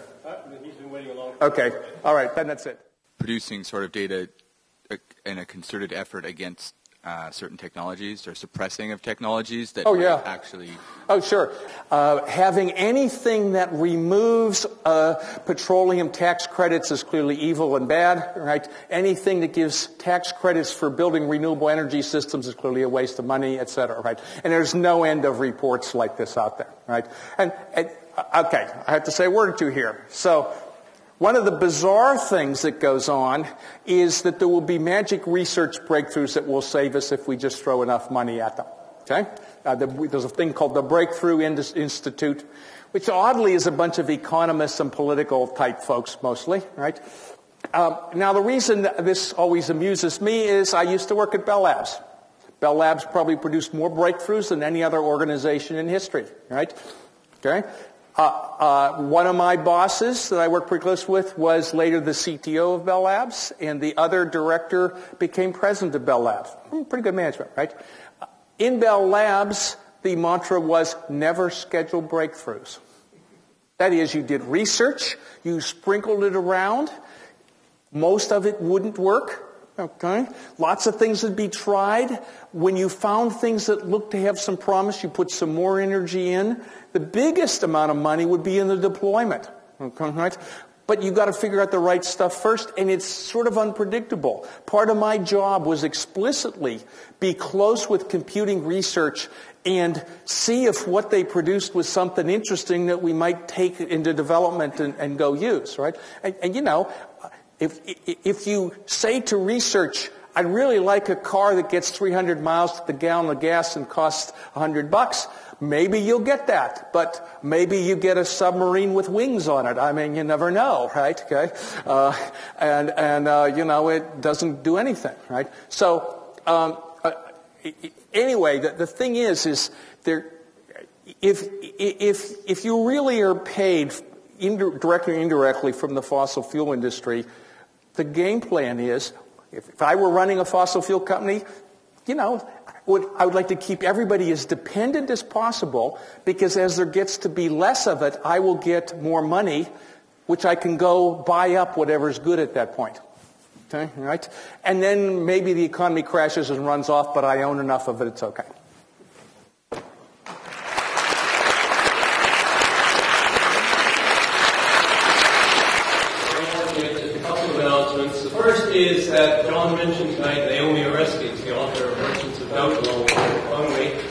Speaker 1: He's been waiting a long time.
Speaker 3: Okay, all right, then that's it.
Speaker 8: Producing sort of data in a concerted effort against certain technologies or suppressing of technologies that actually...
Speaker 3: Oh, sure. Having anything that removes petroleum tax credits is clearly evil and bad, right? Anything that gives tax credits for building renewable energy systems is clearly a waste of money, et cetera, right? And there's no end of reports like this out there, right? And okay, I have to say a word or two here. So... one of the bizarre things that goes on is that there will be magic research breakthroughs that will save us if we just throw enough money at them. Okay? There's a thing called the Breakthrough Institute, which oddly is a bunch of economists and political type folks mostly, right? Now the reason this always amuses me is I used to work at Bell Labs. Bell Labs probably produced more breakthroughs than any other organization in history, right? Okay? One of my bosses that I worked pretty close with was later the CTO of Bell Labs, and the other director became president of Bell Labs. Pretty good management, right? In Bell Labs, the mantra was never schedule breakthroughs. That is, you did research, you sprinkled it around, most of it wouldn't work. Okay. Lots of things would be tried. When you found things that looked to have some promise, you put some more energy in. The biggest amount of money would be in the deployment. Okay, right? But you've got to figure out the right stuff first, and it's sort of unpredictable. Part of my job was explicitly be close with computing research and see if what they produced was something interesting that we might take into development and go use, right? And you know, if you say to research, I'd really like a car that gets 300 miles to the gallon of gas and costs $100, maybe you'll get that. But maybe you get a submarine with wings on it. I mean, you never know, right? Okay, you know, it doesn't do anything, right? So anyway, the thing is there. If you really are paid directly or indirectly from the fossil fuel industry, the game plan is, if I were running a fossil fuel company, you know, I would like to keep everybody as dependent as possible, because as there gets to be less of it, I will get more money, which I can go buy up whatever's good at that point. Okay, right? And then maybe the economy crashes and runs off, but I own enough of it, it's okay.
Speaker 1: A couple of announcements. The first is that John mentioned tonight Naomi Oreskes, the author of Merchants of Doubt, along with Conway.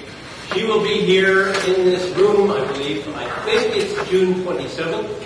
Speaker 1: She will be here in this room, I believe. I think it's June 27th.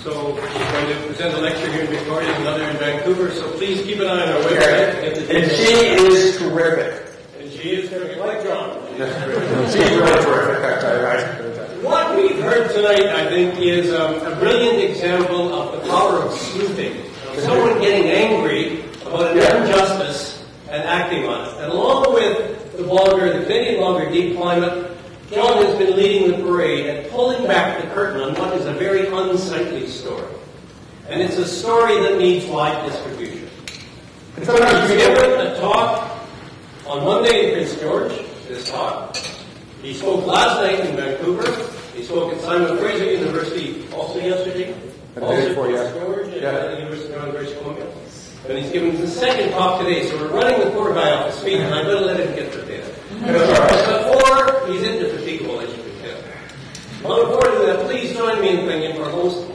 Speaker 1: So she's going to present a lecture here in Victoria, another in Vancouver. So please keep an eye on our website.
Speaker 3: And she is terrific.
Speaker 1: And she is terrific, like John.
Speaker 3: She's really terrific.
Speaker 1: What we've heard tonight, I think, is a brilliant example of the power of sleuthing. Someone getting angry about an injustice and acting on it. And along with the blogger, the Canadian blogger Deep Climate, John has been leading the parade and pulling back the curtain on what is a very unsightly story. And it's a story that needs wide distribution. He's given a talk on Monday in Prince George, this talk. He spoke last night in Vancouver. He spoke at Simon Fraser University also yesterday. Also in Prince George at the University of British Columbia. And he's given the second talk today. So we're running the poor guy off his feet, and I will let him get to this. Before he's indefatigable, as you can tell. Well, before I do that, please join me in thanking our host,